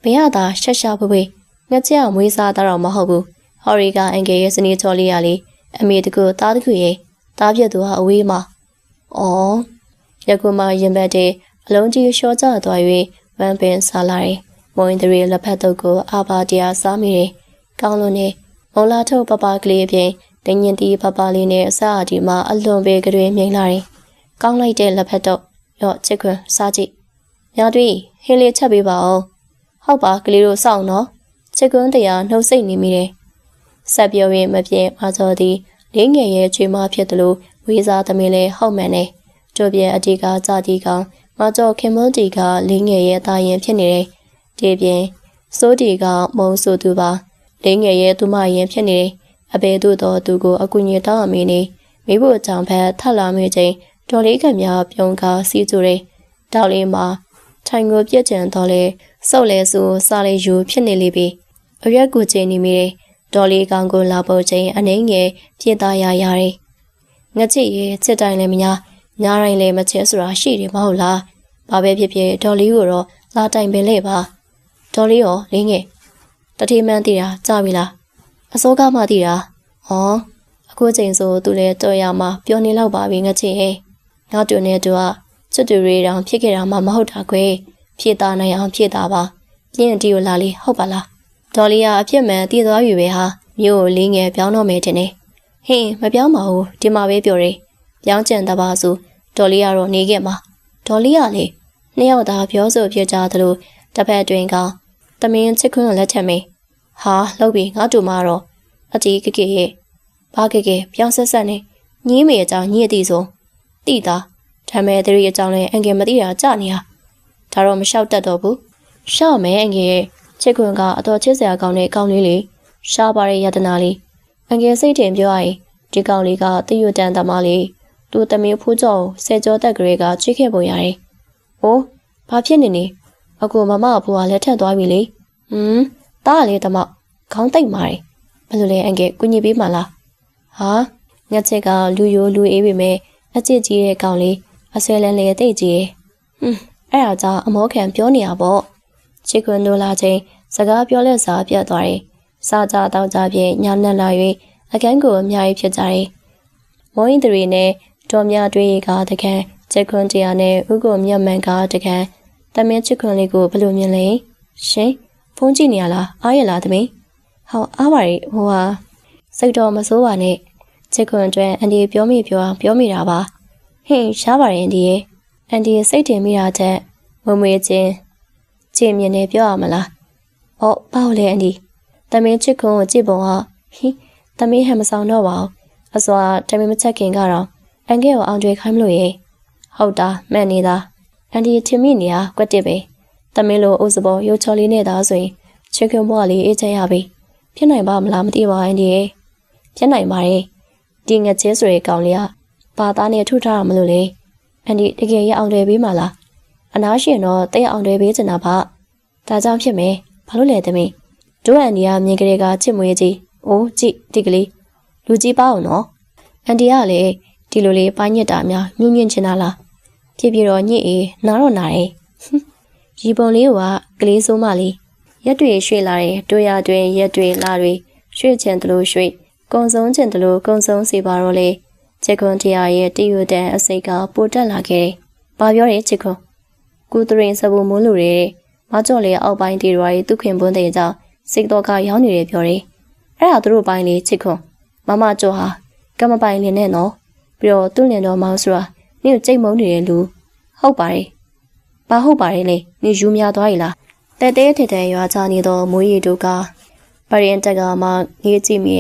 ဘယ်ရတာရှာဖွေငှက်ချက်အောင်မွေးစားတာတော့မဟုတ်ဘူးဟော်ရီကအန်ကယ်ရဲ့စနေချော်လေးရလေအမေတကူသားတကူရဲ့သားပြတ်သူဟာအဝေးမှာအော်ယခုမှရင်ဘတ်တဲ့အလုံးကြီးလျှော့ကျသွား၍ဝမ်းပင်စားလာတယ်မွင်တရီလက်ဖက်တုပ်ကိုအာဘာတရားစားမိတယ်ကောင်းလို့နေမုံလာထုတ်ပပကလေးအပြင်ဒင်းရင်တီပပလေးနဲ့အစားအဒီမှာအလွန်ပဲကြွေမြိန်လာတယ်ကောင်းလိုက်တဲ့လက်ဖက်တုပ်ရော့ချစ်ခွန်းစားကြည့်ညတွေ့ဟင်းလေးချက်ပေးပါအောင်ဟုတ်ပါကလေးတို့စောင့်နော်ချစ်ခွန်းတရားနှုတ်ဆက်နေမိတယ်ဆက်ပြောရင်မပြင်းမစော်သည်လင်းငယ်ရဲ့ချွေးမဖြစ်တယ်လို့ဝေးစားသမီးလဲဟုတ်မှန်တယ်တို့ပြန်အတီကကြတီကောင်မကြော်ခင်မွန်းတီကလင်းငယ်ရဲ့တာရင်ဖြစ်နေတယ်ဒီပြင်စိုးတီကမုံဆိုသူပါလင်းငယ်ရဲ့သူမရင်ဖြစ်နေတယ်အဘဲတို့တော့သူကိုအကူညတောင်းအမင်းနေမိဖို့ကြောင့်ဖက်ထလာမိချိန်ဒေါ်လေးကများပြုံးကားစီးကြတယ်တောက်လေးမှာထိုင်ကိုပြက်ကျန်တော့လေစုပ်လဲဆိုစားလေယူဖြစ်နေလိမ့်ပြီအရက်ကိုချိန်နေမိတယ်ဒေါ်လေးကောင်ကိုလာဖို့ချိန်အနှင်းငယ်ပြစ်သားရရတယ်ငါချစ်ရဲ့ချစ်တိုင်းလည်းမညာတိုင်းလည်းမချစ်ဆိုတာရှိတယ်မဟုတ်လားဘာပဲဖြစ်ဖြစ်ဒေါ်လေးကိုတော့လာတိုင်ပင်လေပါဒေါ်လေးရောလင်းငယ်တတိမန်းတည်တာကြပြီလားအစောကမှတည်တာဟောအခုချိန်ဆိုသူလည်းတော်ရမှာပြောနေတော့ပါပြီငါချစ်ရဲ့ငါတူနဲ့တူကချစ်တူရေတောင်ဖြစ်ခဲ့တာမှမဟုတ်တာကွယ်ဖြည့်သားနိုင်အောင်ဖြည့်သားပါပြင်းတီကိုလာလေဟုတ်ပါလားဒေါ်လေးကအဖြစ်မှန်တည်သွားပြီပဲဟာမြို့ကိုလင်းငယ်ပြောင်းတော့မယ်တင်နေဟင်းမပြောင်းပါဘူးဒီမှာပဲပြောတယ်ပြောင်းကျင်တပါဆိုဒေါ်လေးကတော့နေခဲ့မှာဒေါ်လေးကလေနှစ်ယောက်သားပြောဆိုပြကြသလိုတစ်ဖက်တွင်ကတမင်းချစ်ခွန်းလက်ထက်မေးဟာလှုပ်ပြီးငါတို့မှာတော့အတီးကကေရဲ့ဘာကကေပြောင်းဆက်နေညီးမေအကြောင်းညီးအတီးဆိုတိတာဒါမဲ့တရီအကြောင်းလဲအန်ကယ်မသိတာကြနေဟာဒါတော့မလျှောက်တတ်တော့ဘူးရှောက်မဲအန်ကယ်ရဲ့ချစ်ခွန်းကအတော်ချစ်စရာကောင်းတဲ့ကောင်းလေးလေရှားပါတဲ့ယတနာလေးအန်ကယ်စိတ်တင်ပြောရရင်ဒီကောင်လေးကတရွတ်တန်သမားလေးသူတမင်းဖူးကြော်ဆဲကြောတက်ကလေးကချစ်ခဲ့ပုံရတယ်။ဟိုးဘာဖြစ်နေနေအခုမမအဖိုးကလက်ထက်သွားပြီလေ။တားလေတမခေါင်းတိတ်မာတယ်။ဘယ်လိုလဲအန်ကယ်ကုညီပေးမှလား။ဟာငါချက်ကလူယိုလူအေးပေမဲ့အချစ်ကြီးတဲ့ကောင်လေးအဆွဲလန်းလေးတိတ်ကြီးရဲ့။အဲ့ဒါကြောင့်အမောခံပြောနေရပေါ့။ချစ်ခွန်းတို့လာချင်းစကားပြောလက်စာပြတ်သွားတယ်။စားကြတောက်ကြပြည့်ညံ့လာ၍အခန်းကိုအများကြီးဖြစ်ကြတယ်။မောင်ရင်တွေနဲ့တော်များတွေကတကန်းချက်ခွန်းတရားနဲ့ဥကိုမြတ်မှန်ကတကန်းတမင်းချစ်ခွန်းလေးကိုဘယ်လိုမြင်လဲရှင်ဖုန်းကြည့်နေရလားအားရလားသမီးဟောအားပါရဲ့ဟိုဟာစိတ်တော်မစိုးပါနဲ့ချစ်ခွန်းအတွက်အန်ဒီပြောမိတာပါဟင်းရှားပါရဲ့အန်ဒီရဲ့အန်ဒီစိတ်တင်မိတာတဲ့မမွေချင်းကြင်မြင်နေပြောရမလားဟောဘာလို့လဲအန်ဒီတမင်းချစ်ခွန်းကိုကြည့်ပုံကဟင်းတမင်းဟန်မဆောင်တော့ပါဘူးအစွာတမင်းမချက်ခင်ကတော့အန်ကဲကိုအောင်တွေခိုင်းမလို့ရေဟုတ်တာမှန်နေတာအန်ဒီထင်မိနေတာကွက်တစ်ပဲတမင်းလိုအိုးစပေါ်ရိုးချော်လေးနဲ့သာဆိုရင်ချစ်ခွန်းဘွားလေးအေးချမ်းရပြီဖြစ်နိုင်ပါမလားမသိပါအန်ဒီရေဖြစ်နိုင်ပါရဲ့ဒီငချဲဆိုတဲ့ကောင်လေးကဘာသားနဲ့ထုထားတာမလို့လေအန်ဒီတကယ်ရအောင်တွေပေးမှလားအနာရှင်တော့တဲ့အောင်တွေပေးချင်တာပါဒါကြောင့်ဖြစ်မယ်ဘာလို့လဲသမီး တို့အန်ဒီကမြင်ကလေးကချစ်မွေးကြီးအိုးကြည့်ဒီကလေးလူကြီးပါအောင်နော်အန်ဒီကလည်းဒီလိုလေးပိုင်းညစ်တာများညှင်းညင်းချင်တာလားဖြစ်ပြီးတော့ညစ်အေးနားတော့နာတယ်ရီပုံလေးကကလေးစိုးမလေးရက်တွေရွှေ့လာတယ်တို့ရတွင်ရက်တွေလာတွေရွှေ့ချင်တယ်လို့ရွှေ့ကုံဆုံးချင်တယ်လို့ကုံဆုံးစီပါတော့လေချစ်ခွန်တရားရဲ့တည်ယူတဲ့အစိတ်ကပိုတက်လာခဲ့တယ်ဘာပြောရဲချစ်ခွန်ကုသရင်စပူမိုးလူတွေမကြော့လေအောက်ပိုင်းတီရွာရဲ့သူခင်ပွန်းတဲ့ကြောင့်စိတ်တော့ကရောင်းနေတယ်ပြောတယ်အဲ့ဒါသူတို့ပိုင်းလေးချစ်ခွန်မမကြော့ဟာကမပိုင်လင်းနဲ့နော်ပြီးတော့သူ့လင်တော်မောင်ဆိုတာနင့်ကိုကြိတ်မုန်းနေတဲ့လူဟုတ်ပါတယ်ဘာဟုတ်ပါတယ်လေနင်ယူများသွား E လားတဲတဲထဲထဲရွာချနေတော့မိုးရီတို့ကပရင်တက်ကမှငေးကြည့်မိ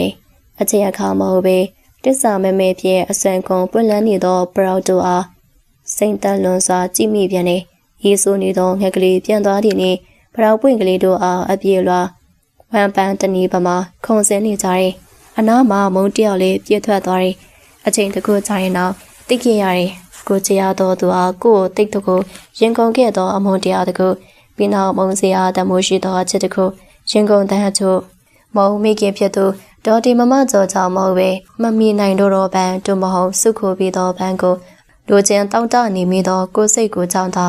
အချင်အခါမဟုတ်ပဲတစ္ဆာမဲမဲဖြင့်အစံကုန်ပွင့်လန်းနေသောပရောက်တို့အားစိန်တန်လွန်စွာကြည့်မိပြန်နေရေဆိုးနေသောငှက်ကလေးပြန်သွားသည်နှင့်ပရောက်ပွင့်ကလေးတို့အားအပြေလွှာဝမ်ပန်းတနီပမာခုံစင်းနေကြတယ်အနားမှာမုံတယောက်လေးပြည့်ထွက်သွားတယ်အချိန်တခုကြာရင်တော့တိတ်ခဲ့ရတယ်ကိုချရတော်သူအားကိုယ်တိတ်တကူရင်ကုန်ခဲ့သောအမွန်တရားတကူပြီးနောက်မုံစရာတမိုးရှိသောအချက်တကူရင်ကုန်တန်းအချို့မုံမိခင်ဖြစ်သူဒေါ်တီမမကျော်ကြောင့်မဟုတ်ပဲမမီနိုင်တော့ဘန်တို့မဟုတ်စုခိုပြီးသောဘန်ကိုလူချင်းတောင်းတနေမိသောကိုစိတ်ကိုကြောင့်သာ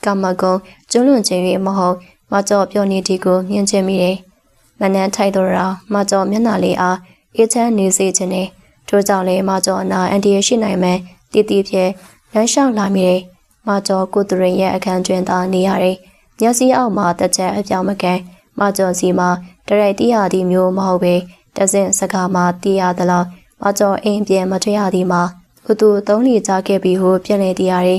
ကမ္မကုံကျွလွန်ခြင်း၍မဟုတ်မကျော်ပြောနေသည်ကိုမြင်ချင်မိတယ်။မနန်းထိုက်တော်ရာမကျော်မျက်နှာလေးအားအေးချမ်းနေစေခြင်းနဲ့ထို့ကြောင့်လည်းမကျော်အနာအန်တီရရှိနိုင်မှတည်တည်ဖြင့်လမ်းလျှောက်လာမိတယ်။မကျော်ကိုသူရင်ရဲ့အခန်းတွင်သာနေရတယ်။မျက်စိအောက်မှာတစ်ချက်အပြောင်းမကန်မကျော်စီမှာတရိုက်တီးရသည်မျိုးမဟုတ်ပဲတဆင့်စကားမှာတီးရသလားမကျော်အိမ်ပြန်မထွက်ရသည်မှာသူသုံးလီကြားခဲ့ပြီးဟိုပြက်နေတရားတွေ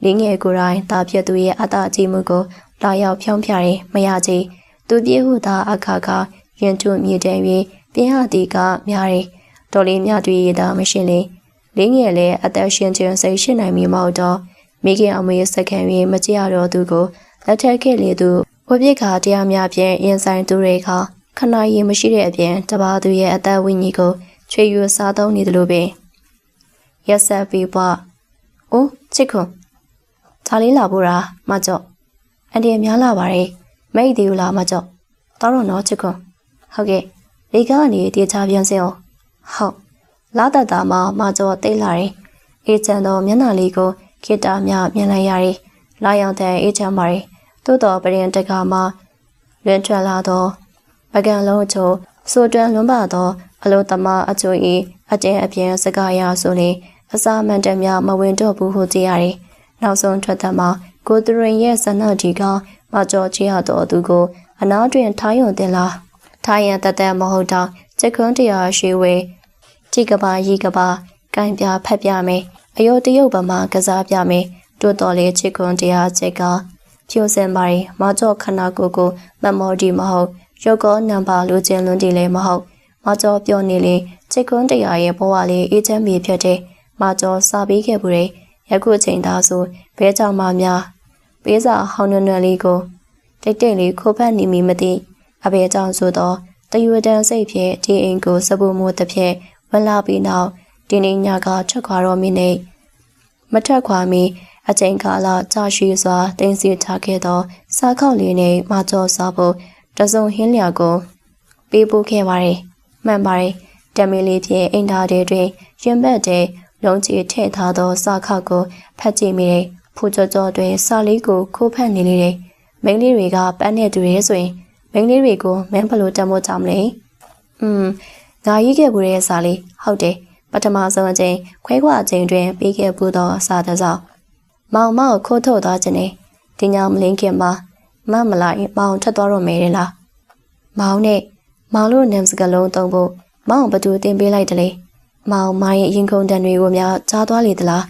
လင်းငယ်ကိုယ်တိုင်တာပြက်သူရဲ့အတအကြည့်မှုကိုလာရောက်ဖြောင်းပြတယ်မရချေသူပြေဟုသာအခါခါရင်ထုမြည်တယ်၍ပြင်းဟသည်ကများတယ်တော်လေးမြတွေ့ရတာမရှိလေလင်းငယ်လည်းအသက်ရှင်ခြင်းစိတ်ရှိနိုင်မည်မဟုတ်တော့မိခင်အမွေစက္ကန့်၍မကြည့်ရတော့သူကိုလက်ထက်ခဲ့လေသူဝပြစ်ခါတရားများဖြင့်ရင်ဆိုင်သူတွေကခဏရည်မရှိတဲ့အပြင်တပါသူရဲ့အသက်ဝိညာဉ်ကိုချွေယူစားသုံးနေတယ်လို့ပဲရက်ဆက်ပြီးပွားအိုးချစ်ခွန်ဒါလေးလာဖို့ရာမကြော့အန်တီများလာပါတယ်မိတ်သေးဘူးလားမကြော့တောင်းတော့နော်ချစ်ခွန်ဟုတ်ကဲ့လေကနေတေချာပြန်စင်အောင်ဟုတ်လာတတ်တာမှမကြော့တိတ်လာတယ်အေးချမ်းသောမျက်နှာလေးကိုခေတ္တမြမြင်လိုက်ရတယ်လာရောက်တဲ့အေးချမ်းပါတယ်သို့တော်ပရင်တက္ကမှလွင်ထွက်လာသောပကံလုံးအချို့စိုးတွန်းလွန်ပါသောအလိုသမားအချို့၏အတင်းအပြင်းစကားရဆိုလေအစာမှန်တများမဝင်တော့ဘူးဟုကြည့်ရတယ်။နောက်ဆုံးထွက်သက်မှာကိုသူရင်ရဲ့ဇနဒီကမကြော်ချရတော်သူကိုအနားတွင်ထားယုံတင်လာထားရန်တသက်မဟုတ်တော့စက်ခွန်းတရားရှိဝေကြည်ကပါရီကပါကိုင်ပြဖက်ပြမယ်အယောတရုပ်ပမာကစားပြမယ်တို့တော်လေးချစ်ခွန်းတရားချက်ကဖြိုးစင်ပါရီမကြော်ခနာကိုမမော်ဒီမဟုတ်ရုပ်ကောနံပါလိုချင်လွန်းတီလည်းမဟုတ်မကြော်ပြောနေလေချစ်ခွန်းတရားရဲ့ဘဝလေးအေးချမ်းမြေဖြစ်တဲ့မကျော်စာပေးခဲ့ဘူးတဲ့ယခုအချိန်သားဆိုဘဲကြောင်မများပေးစာဟောင်းနွယ်လေးကိုတိတ်တိတ်လေးခိုးဖက်နေမိမသိအဘဲကြောင်ဆိုတော့တရွေတန်းစိတ်ဖြင့်ဒီအိမ်ကိုစပူမိုးတစ်ဖြင့်ဝင်လာပြီးနောက်ဒီနေ့ညကထွက်ခွာတော့မိနေမထွက်ခွာမီအချိန်ကာလကြာရှည်စွာတင်းစီထားခဲ့သောစားခေါက်လေးနဲ့မကျော်စားဖို့တစုံဟင်းလျာကိုပေးပို့ခဲ့ပါတယ်မှန်ပါတယ်တမီလေးဖြင့်အိမ်သားတွေတွင်ရင်ဘက်တဲ့လုံးကြီးထည့်ထားသောစာခောက်ကိုဖတ်ကြည့်မိတယ်ဖူကြောကြောတွင်စာလေးကိုခိုးဖက်နေလေတယ်မိန်းလေးတွေကပန်းနဲ့တူရဲဆိုရင်မိန်းလေးတွေကိုမင်းဘလို့တမို့ကြမလဲငါရေးခဲ့ဘူးတဲ့စာလေးဟုတ်တယ်ပထမဆုံးအချိန်ခွဲခွာအချိန်တွင်ပေးခဲ့ဘူးသောစာတစ်စောင်မောင်မောက်ခိုးထုတ်သွားခြင်းနဲ့ဒီညမလင်းခင်မှာမလိုက်မောင်ထွက်သွားတော့မယ်လားမောင်နဲ့မောင်လို့နာမစကလုံးသုံးဖို့မောင်ဘသူတင်ပေးလိုက်တယ်လေမောင်ရဲ့ရင်ခုန်တန်တွေကိုများကြားသွားလေသလား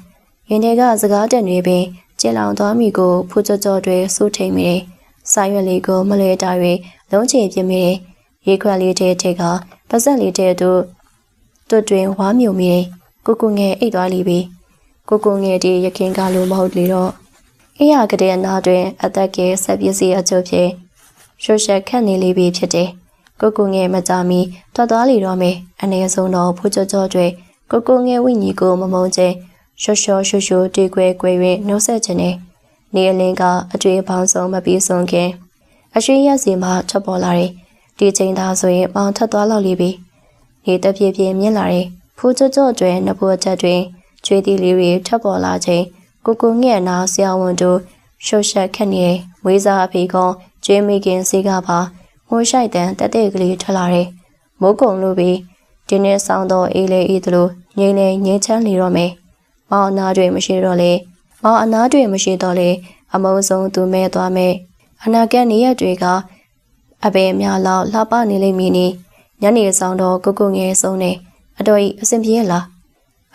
ရင်တွေကစကားတန်တွေပင်ကျင်လောင်သွားမိကိုဖူးကြောတွေစိုးထိန်မိတယ်စာရွက်လေးကိုမလွဲတာ၍လုံးချင်ပြမိတယ်ရေခွက်လေးတဲ့ကပါဇက်လေးတဲ့တို့တွင်ဝါမြုံမိတယ်ကိုငယ်အိတ်သွားလိပြီကိုငယ်ဒီရခင်ကလိုမဟုတ်လေတော့အေးရကတဲ့နာတွင်အသက်ကဆက်ပစ္စည်းအကျိုးဖြင့်ရွှေရှက်ခတ်နေလိပြီဖြစ်တယ်ကိုငယ်မကြမီထွက်သွားလေတော့မယ်အနည်းဆုံးတော့ဖူးကြောတွေကိုငယ်ဝိညာဉ်ကိုမမုန်းခြင်းရှောတီခွဲ၍နှုတ်ဆက်ခြင်းနဲ့နေအလင်းကအတွေ့အပေါင်းဆုံးမပြီးဆုံးခင်အရွှေရက်စီမှထွက်ပေါ်လာတယ် ဒီချိန်သာဆိုရင်မောင်ထက်သွားလောက်လိပြီနေတပြေးပြေးမြင်လာတယ်ဖိုးကြော့ကြော့တွင်နဘိုးချက်တွင်ကျွေးသီးလေးတွေထပ်ပေါ်လာချိန်ကိုငှက်နာဆရာဝန်တို့ရှုပ်ရှက်ခက်နေဝေးစားအဖေကောင်ကျွေးမိခင်စီကပါမိုးရှိုက်တန်တက်တဲ့ကလေးထွက်လာတယ်မိုးကုံလို့ပြီးဒီနေ့ဆောင်တော့အေးလေအေးသလိုငိမ့်နေငိမ့်ချမ်းနေတော့မယ်မောင်အနာတွေမရှိတော့လေမောင်အနာတွေမရှိတော့လေအမုံဆုံးသူမဲသွားမယ်အနာကက်နေရတွေကအပေများလောက်လှပနေလိမ့်မည်နီညနေဆောင်တော့ကိုငယ်ဆုံးနေအတော်ကြီးအဆင်ပြေလား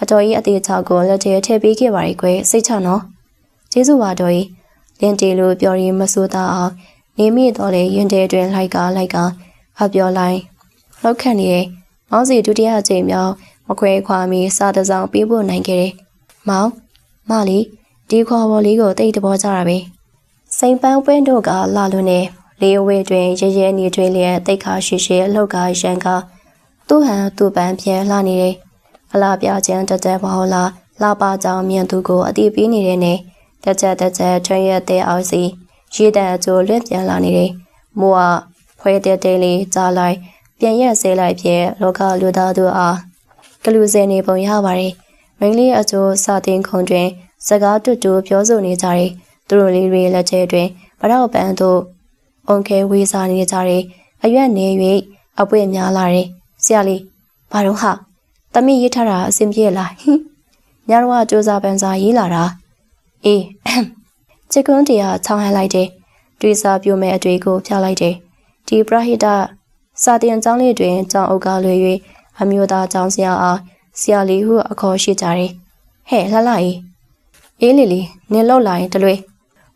အတော်ကြီးအသေးချောက်ကိုလက်ထဲထည့်ပေးခဲ့ပါရီကွယ်စိတ်ချနော်ကျေးဇူးပါတော်ကြီးလင်းတီလိုပြောရင်းမဆိုးသားအောင်နေမိတော့လေရင်တဲတွင်လိုက်ကအပြောလိုက်လောက်ခန့်နေတယ်မောင်စီဒုတိယအကြိမ်မြောက်မခွဲခွာမီစာတစောင်ပေးဖို့နိုင်ခဲ့တယ်မောင်မလီဒီခွာပေါ်လေးကိုတိတ်တဘောကြတာပဲစိန်ပန်းပွင့်တို့ကလာလွန်းနေလေဝဲတွင်ရဲရဲနေတွင်လျက်တိတ်ခါရှိအလောက်ကရန်ကသူ့ဟန်သူ့ပန်းပြဲလှနေတယ်အလားပြချမ်းတက်မဟုတ်လားလှပကြောင်မြန်သူကိုအတိပေးနေတဲ့နဲ့တက်ထွင်ရတဲ့အောင်စီရေတံအကျိုးလွင့်ပြန်လာနေတယ်မိုးကဖွဲတဲ့လေးကြားလိုက်ပြန်ရက်ဆဲလိုက်ပြဲလောကလူသားတို့အားကလူစင်နေပုံရပါတယ်မိန်းလေးအကျိုးစာတင်ခုံတွင်စကားတူတူပြောဆိုနေကြတယ်သူတို့လေးတွေလက်ထဲတွင်ဗရောက်ပန်းတို့အုံခဲဝေးစားနေကြတယ်အရွက်နေ၍အပွင့်များလာတယ်ဆရာလေးဘာတော့ဟာတမိရေးထားတာအဆင်ပြေလားဟင်ညတော့စူးစားပန်းစားရေးလာတာအေးချစ်ကွန်းတရားချောင်းဟန်လိုက်တယ်တွေးစားပြိုမဲ့အတွေ့ကိုဖျောက်လိုက်တယ်ဒီပရဟိတစာတင်ကျောင်းလေးတွင်ကျောင်းအုပ်ကလွေ၍အမျိုးသားကျောင်းဆရာအားဆရာလေးဟုအခေါ်ရှိကြတယ်ဟဲ့လှလှအေးလီနင်လောက်လာရင်တလွဲ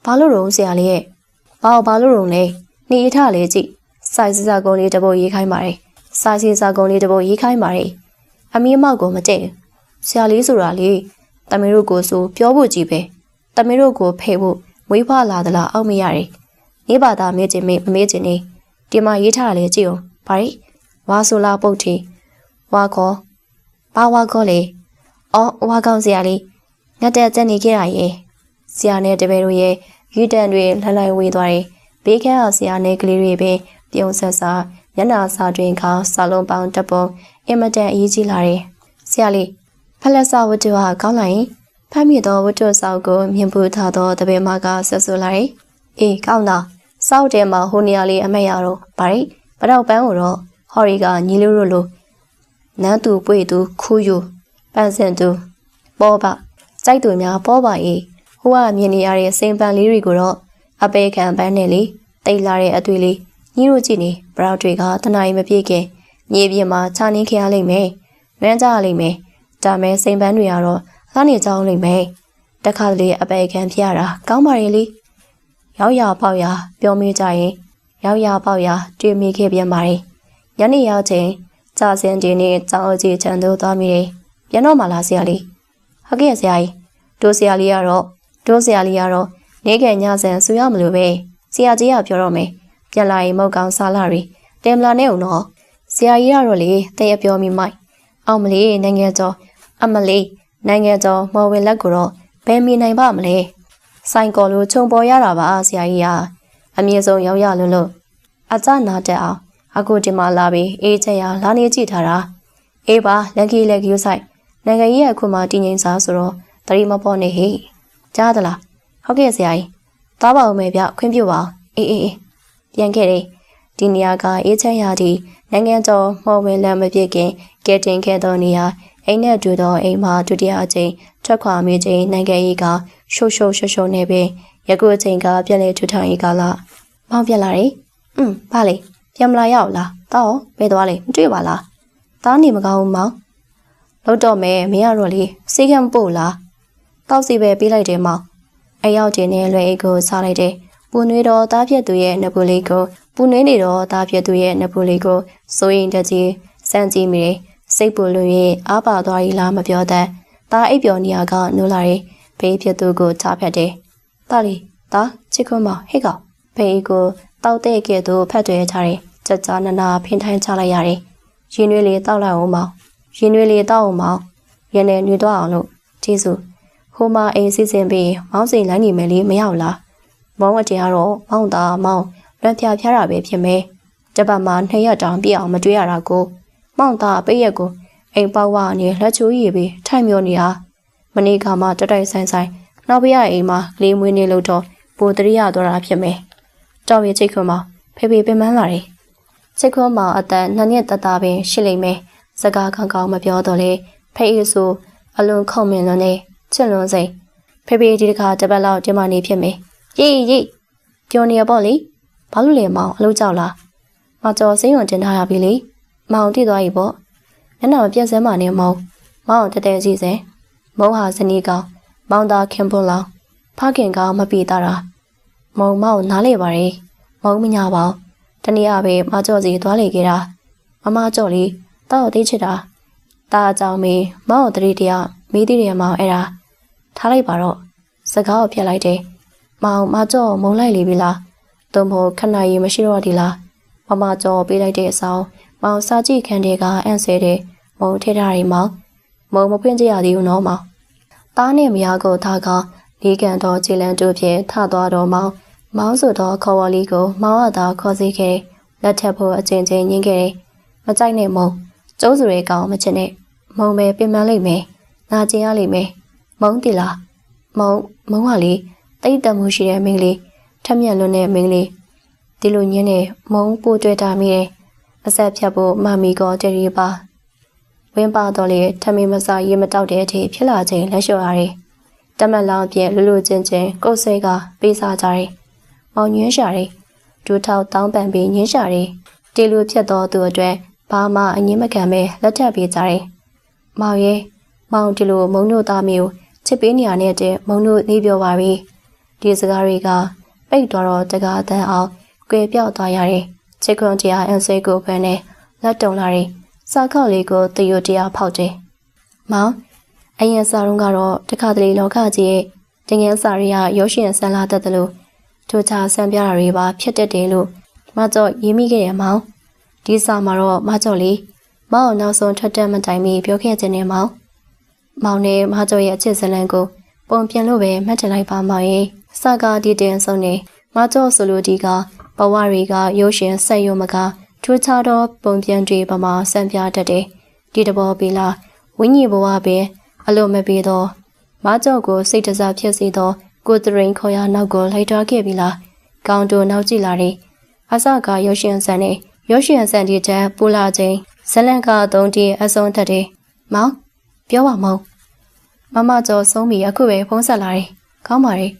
ဘာလို့ရုံဆရာလေးရဲ့ဘာလို့ရုံလဲနေရထလေးကြည့်စိုက်စစာကုန်းလေးတပုတ်ရေးခိုင်းပါတယ်စိုက်စစာကုန်းလေးတပုတ်ရေးခိုင်းပါတယ်အမီးမောက်ကိုမတည့်ဆရာလေးဆိုတာလေတမီးတို့ကိုဆိုပြောဖို့ကြည့်ပဲတမီးတို့ကိုဖဲ့ဖို့မွေးဖွားလာသလားအောက်မရတယ်နေပါသားမေ့ချင်မေ့မမေ့ချင်နေဒီမှာရေးထားလေကြည့်အောင်ဗါရီဝါဆိုလာပုတ်တီဝါခေါ်ဘာဝါခေါ်လေအော်ဝါကောင်းဆရာလေးငတ်တဲ့တက်နေခဲ့ရရဲ့ဆရာနဲ့တပည့်တို့ရဲ့ယူတန်တွေလှလိုက်ဝေးသွားတယ်ဘေးခန်းအောင်ဆရာနဲ့ကလေးတွေပဲပြုံးဆက်စားမျက်နှာစာတွင်ခါစာလုံးပေါင်းတပုံအင်မတန်အရေးကြီးလာတယ်ဆရာလေးဖလက်စာဝတ္ထုဟာကောင်းလိုက်ရင်ဖမ်းမိသောဝတ္ထုဆောက်ကိုမြင်ပူထားသောတပည့်မကဆက်ဆိုလာတယ်အေးကောင်းတာစောက်တဲမှာဟိုနေရာလေးအမက်ရတော့ဗါရီပတော့ပန်းကိုတော့ဟော်ရီကညီလိုလိုနန်းသူပွေသူခူးယူပန်းစင်သူပေါ်ပါစိုက်သူများပေါ်ပါ၏ဟိုကမြင်နေရတဲ့စိန်ပန်းလေးတွေကိုတော့အပေခံပန်းနဲ့လေတိတ်လာတဲ့အသွေးလေးညီတို့ကြည့်နေဘရောက်တွေကတနာရီမပြည့်ခင်မြေပြင်မှာခြာနှင်းခင်ရလိမ့်မယ်လွမ်းကြရလိမ့်မယ်ဒါမဲ့စိန်ပန်းတွေကတော့လှနေကြအောင်လိမ့်မယ်တခါတလေအပေခံပြရတာကောင်းပါရဲ့လေရောက်ရပေါက်ရပြောမိကြရင်ရောက်ရပေါက်ရတွေ့မိခဲ့ပြန်ပါတယ်ညနေရောက်ချိန်ကြာစင်တင်နဲ့ကြောင်အကြီးချန်တို့သွားမိတယ်ပြန်တော့မှလားဆရာလေးဟုတ်ကဲ့ဆရာကြီးတို့ဆရာလေးကတော့နေကညဆန်ဆူရမလို့ပဲဆရာကြီးကပြောတော့မယ်ပြန်လာရင်မုတ်ကောင်စားလာရီတင်မလာနဲ့ဦးနော်ဆရာကြီးကတော့လေတဲ့ရပြောမိမိုက်အောင်မလေးနိုင်ငံကျော်အမလေးနိုင်ငံကျော်မော်ဝင်လက်ကိုတော့ဘယ်မီနိုင်ပါမလဲဆိုင်ကော်လိုခြုံပေါ်ရတာပါဆရာကြီးကအမြင့်ဆုံးရောက်ရလွန်းလို့အကြနာတက်အောင်အခုဒီမှာလာပြီးအေးချက်ရလာနေကြည့်ထားတာအေးပါလက်ကြီးဆိုင်နိုင်ငံကြီးကအခုမှတည်ငြိမ်စားဆိုတော့တရီမပေါ်နေဟိကြားသလားဟုတ်ကဲ့ဆရာကြီးသွားပါဦးမယ်ဗျခွင့်ပြုပါအေးပြန်ခဲ့တယ်ဒီနေရာကအေးချက်ရသည့်နိုင်ငံတော်မော်ဝင်လမ်းမပြည့်ခင်ကဲတင်ခဲ့သောနေရာအိမ်နဲ့တူသောအိမ်မှာဒုတိယအကြိမ်ထွက်ခွာမိချိန်နိုင်ငံကြီးကရှုပ်နေပဲယခုအချိန်ကပြန်လေထူထောင်ရေးကလာမောင်းပြလာတယ်ဘာလဲပြန်မလာရောက်လားတော့ဘယ်သွားလဲမတွေ့ပါလားသားနေမကောင်းဘူးမောင်လို့တော့မယ်မရတော့လေစေးကံပို့လားတောက်စီပဲပေးလိုက်တယ်မောင်အရောက်တင်နဲ့လွယ်အိတ်ကိုစားလိုက်တယ်ပူနွေးတော့သားဖြစ်သူရဲ့နပူလေးကိုပူနွေးနေတော့သားဖြစ်သူရဲ့နပူလေးကိုစိုးရင်တကြီးစမ်းကြည့်မိတယ်စိတ်ပူလို့ရင်အားပါသွားရီလားမပြောတတ်သားအိပ်ပျော်နေရကနိုးလာတယ်ဘေးဖြစ်သူကိုချဖက်တယ်တာလီသားချစ်ခွန်းမဟဲ့ကောင်ဘေးကိုတောက်တဲ့ကဲ့သို့ဖက်တွဲထားတယ်ကြကြနနာဖင်ထိုင်းချလိုက်ရတယ်ရင်ွေးလေးတောက်လိုက်အောင်မောင်ရင်ွေးလေးတောက်အောင်မောင်ရနေညွှသွားအောင်လို့ကျေးဇူးဟိုမှာအိမ်စီစဉ်ပြီးမောင်းစိန်လမ်းနေမယ်လေမရောက်လားမောင်းဝတ်တရားတော့မောင်းသားမောင်းလွန်ဖြားတာပဲဖြစ်မယ် တပတ်မှာ2ရက်တောင်ပြည့်အောင်မတွေ့ရတာကိုမောင်သားပိတ်ရက်ကိုအိမ်ပေါက်ဝအနေလက်ချိုးရည်ပြီးထိုင်မျောနေတာမနေ့ကမှတက်တိုက်ဆိုင်ဆိုင်နောက်ပြရအိမ်မှာကလေးမွေးနေလို့တော့ပိုတရိရသွားတာဖြစ်မယ်ကြောက်ရချိတ်ခွန်းမဖေဖေပင်ပန်းလာတယ်ချိတ်ခွန်းမအတန်2နှစ်တသားပင်ရှိလိမ့်မယ်စကားကောင်းမပြောတော့လေဖေအေးဆိုအလွန်ခုံမင်လွန်းနေချစ်လွန်းစိတ်ဖေဖေဒီတခါတပတ်လောက်တင်မနေဖြစ်မယ်ရေးပြောနေရပေါ့လေဘာလို့လဲမောင်အလုပ်ကြောက်လားမကျော်စိမ့်ုံတင်ထားရပြီလေမောင်တည်သွားပြီပေါ့မျက်နှာမပြတ်စမ်းပါနဲ့မောင်တဲစီစဲမုံဟာဇနီးကောင်မောင်သားခင်ပွန်းလောင်ဖခင်ကောင်မပြေတာမုံမောင်နားလေပါရဲ့မုံမညာပါတနည်းအားပဲမကျော်စီသွားလေခဲ့တာမကျော်လေးတောက်သေးချစ်တာတာအကြောင်းမေမောင်တရီတရားမိသေးတယ်မောင်အဲ့ဒါထားလိုက်ပါတော့စကားကိုပြတ်လိုက်တယ်မောင်မကျော်မုံလိုက်လေပြီလားတုံးဖို့ခဏရေးမရှိတော့ဒီလားမကျော်ပေးလိုက်တဲ့အဆောင်မောင်စာကြည့်ခန်းတွေက အန်ဆဲတဲ့မုံထဲထားရီမောင်မဖွင့်ကြရသေးဘူးနော်မောင်သားနဲ့မယားကိုသားကဒီကန်တော်ခြေလန်းတို့ဖြင့်ထသွားတော့မောင်ဆိုတော့ခေါ်ဝေါ်လေးကိုမောင်ကသာခေါ်စီခဲ့လက်ထပ်ဖို့အချိန်ချင်းညင်းခဲ့မကြိုက်နဲ့မုံကျိုးစုရဲကောင်မချစ်နဲ့မုံပဲပြင်ပန်းလိုက်မယ်နာကျင်ရလိမ့်မယ်မုံတီလားမုံကလေတိတ်တမှုရှိတဲ့မင်းလေးထက်မြက်လွန်းတဲ့မင်းလေးဒီလိုညင်းနဲ့မုံပိုးတွေ့တာမိတယ်အဆက်ဖြတ်ဖို့မမီကောတရီပါဝင်းပါတော့လေထမင်းမစားရေမတောက်တဲ့အထိဖြစ်လာချိန်လက်လျှော့ရတယ်တမက်လောင်ပြဲလူချင်းကိုယ်ဆွဲကပေးစားကြတယ်မောင်ညင်းရှာတယ်ဒူထောက်တောင်းပန်ပြီးညင်းရှာတယ်တီလူဖြစ်တော်သူအတွက်ဘာမှအငင်းမခံပဲလက်ထပ်ပေးကြတယ်မောင်ဒီလိုမုံတို့သားမျိုးချစ်ပေးနေရတဲ့မုံတို့နေပြောပါပြီဒီစကားတွေကပိတ်တော်တကားတန်းအောင်ကွယ်ပြောက်သွားရတယ်ချစ်ခွန်တရားအန်ဆဲကိုဖန်နဲ့လက်တုံလာတယ်စာခောက်လေးကိုတရွတ်တရားဖောက်တယ်မောင်အရင်စာရုံးကတော့တခါတလေလောကကြီးရဲ့တင်ငန်းစာရီကရုပ်ရှင်ဆန်လာတတ်တယ်လို့ထိုချာဆန်ပြတာတွေပါဖြစ်တတ်တယ်လို့မကျော်ရေးမိခဲ့တယ်မောင်ဒီစာမှာတော့မကျော်လေးမောင်နောက်ဆုံးထွက်တက်မတိုင်မီပြောခဲ့ခြင်းနဲ့မောင်နဲ့မကျော်ရဲ့အချစ်ဇလန်ကိုပုံပြင်လို့ပဲမှတ်ထလိုက်ပါမောင်ရဲ့စာကဒီတင်ဆုံးနေမကျော်ဆိုလိုဒီကဘဝတွေကရုပ်ရှင်ဆက်ရုံမကထူးခြားသောပုံပြန်တွေပမာဆန်ပြတတ်တယ်ဒီတဘောပေလားဝိညာဉ်ဘဝပဲအလိုမပေးတော့မကျော်ကိုစိတ်တစားဖြစ်စေသောကိုတရင်ခေါ်ရနောက်ကိုလိုက်သွားခဲ့ပြီလားကောင်းတို့နောက်ကြည့်လာတယ်အစကရုပ်ရှင်ဆန်နဲ့ရုပ်ရှင်ဆန်ဒီတဲ့ပူလာချင်းဇလန်ကအသုံးတည်းအဆုံးသတ်တယ်မောင်ပြောပါမောင်မကျော်ဆုံးပြီအခုပဲဖုံးဆက်လာတယ်ကောင်းပါရဲ့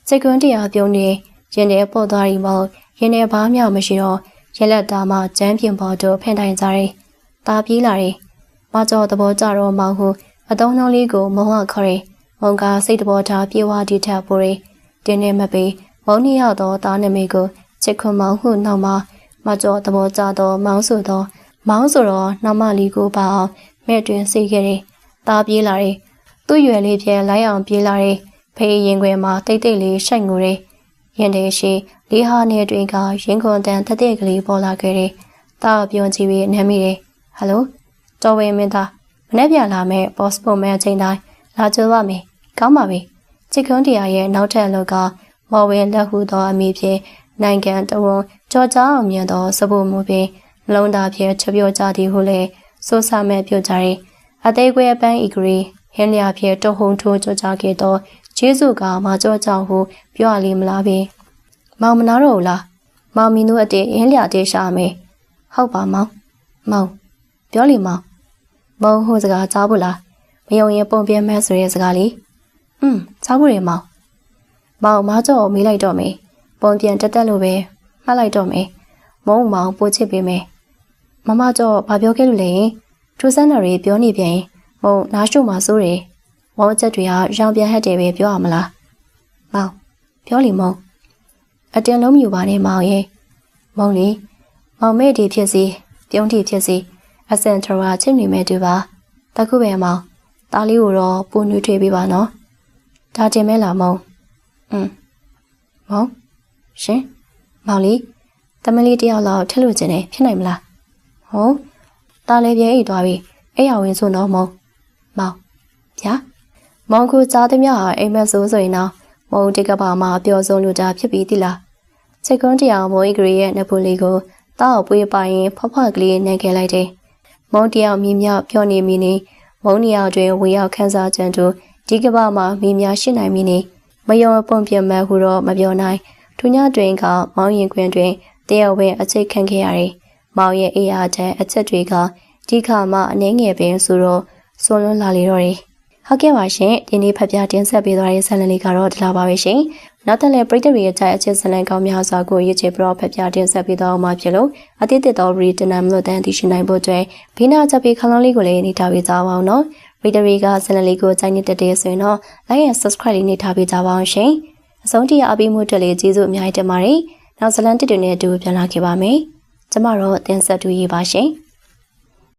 စိတ်ကွန်းတရားပြုံးနေရင်ထဲပေါ်သွားရီမောင်ရင်ထဲဘာမှမရှိတော့ရက်လက်သားမှကျန်းပြင်ပေါ်တို့ဖင်တိုင်ကြတယ်တာပြေးလာတယ်မကျော်သဘောကြတော့မောင်ဟုအတုံးနှုံးလေးကိုမုံကခေါ်တယ်မုံကစိတ်တဘောထားပြေဝတီထပ်ပိုးတယ်တင်းနေမပေးမုံနှစ်ယောက်တော့သားနမိတ်ကိုချစ်ခွန်မောင်ဟုနောက်မှမကျော်သဘောကြတော့မောင်ဆိုတော့နောက်မလီကိုပါအောင်မဲ့တွင်စီခဲ့တယ်တာပြေးလာတယ်သူ့ရွယ်လေးပြဲလိုက်အောင်ပြေးလာတယ်ဖေးရင်ခွဲမှာတိတ်တိတ်လေးရှိုက်ငိုတယ်ရင်ထဲရှိလေးဟာနဲ့တွင်ကရင်ခွန်တန်တတဲ့ကလေးပေါ်လာခဲ့တယ်တာပြောကြည့်ပြီးနမ်းမိတယ်ဟယ်လိုတော်ဝင်းမင်းသားမနေ့ပြန်လာမဲ့ဘော့စပို့မဲအချိန်တိုင်းလာကြပါမယ်ကောင်းပါပြီချစ်ခွန်းတရားရဲ့နောက်ထပ်အလုပ်ကမော်ဝင်းလက်ဟူသောအမိဖြင့်နိုင်ငံတဝန်ကြော်ကြားအောင်မြင်သောစပို့မှုဖြင့်လုံးသားဖြင့်ချပြောကြသည်ဟုလည်းစိုးစာမဲ့ပြောကြတယ်အသေးကွဲပန်းဤဂရီဟင်းလျာဖြင့်တဟုန်ထိုးကြော်ကြားခဲ့သောကျေးဇူးကမကြောကြောင့်ဟုပြောရလိမ့်မလားပင်မောင်မနာတော့ဘူးလားမောင်မီနုအတေးဟင်းလျာတေးရှာမယ်ဟုတ်ပါမောင်ပြောလိမ့်မောင်ဟိုစကားကြားဘူးလားမယုံရင်ပုံပြဲမဲ့ဆိုတဲ့စကားလေးကြားဘူးရမောင်မကြောမေးလိုက်တော့မယ်ပုံပြန်တက်လို့ပဲမှတ်လိုက်တော့မယ်မောင်ပို့ချစ်ပေးမယ်မကြောဘာပြောခဲ့လို့လဲထူးဆန်းတော်တွေပြောနေပြန်မုံနားရှုမှာစိုးတယ်မောင်ချက်တွေကရောင်ပြန်ဟက်တယ်ပဲပြောရမလားမောင်ပြောလိမ့်မောင်အတင်လုံးမြူပါနဲ့မောင်ရဲ့မောင်လေးမောင်မဲတီဖြစ်စီပြုံးတီဖြစ်စီအစင်ထရာချစ်နေမဲ့တူပါတခုပဲမောင်တားလေးကိုတော့ပူနွေးထွေးပေးပါနော်ဒါတင်မဲလားမောင်မောင်ရှင်မောင်လေးတမလေးတယောက်လောက်ထက်လို့ကျင်တယ်ဖြစ်နိုင်မလားဟုတ်တားလေးပြဲအိတ်သွားပြီအဲ့ရဝင်ဆိုတော့မောင်ဗျာမောင်ကိုကြားသမျှဟာအိမ်မက်ဆိုရင်တော့မုံတိကပါမှာပျော်ဆုံးလူတာဖြစ်ပြီးသီလားစိတ်ကွန်းတရားမော်ဤဂရီရဲ့နပူလီကို တားကိုပွေးပါရင်ဖွားဖွားကလေးနဲ့ခဲ့လိုက်တယ်။မုံတယောက်မြင်းမြောက်ပြောနေမိနေမုံနေရာတွင်ဝေရောက်ခန်းစားကြံသူဒီကဘာမှာမိများရှိနိုင်မိနေမယုံပုံပြမဲ့ဟုတော့မပြောနိုင်သူညတွင်ကမောင်ရင်ခွင်တွင်တရားဝင်အချိတ်ခံခဲ့ရတယ်။မောင်ရဲ့အေးအားတဲ့အချက်တွေကဒီခါမှအနှင်းငယ်ပင်ဆိုတော့စွန်လွန်းလာလေတော့တယ်။ဟုတ်ကဲ့ပါရှင်ဒီနေ့ဖတ်ပြတင်ဆက်ပေးသွားတဲ့ဇာတ်လမ်းလေးကတော့ဒီလောက်ပါပဲရှင်။နောက်ထပ်လည်းပရိသတ်တွေရဲ့အချက်ဇာတ်လမ်းကောင်းများစွာကိုရည်ချေပြီးတော့ဖတ်ပြတင်ဆက်ပေးသွားအောင်မှာဖြစ်လို့အတိတ်တော်ရီတနမ်လို့တန်သိရှိနိုင်ဖို့အတွက်ဘေးနာချက်ပေးခလုံးလေးကိုလည်းနေထားပေးကြပါအောင်နော်။ပရိသတ်တွေကဇာတ်လမ်းလေးကိုကြိုက်နေတဲ့ဆိုရင်တော့ like and subscribe လေးနေထားပေးကြပါအောင်ရှင်။အဆုံးထိအပေးမှုအတွက်လည်းကျေးဇူးအများကြီးတင်ပါတယ်။နောက်ဇာတ်လမ်းတစ်တွေနဲ့အတူပြန်လာခဲ့ပါမယ်။ကျမတို့တင်ဆက်တူရေးပါရှင်။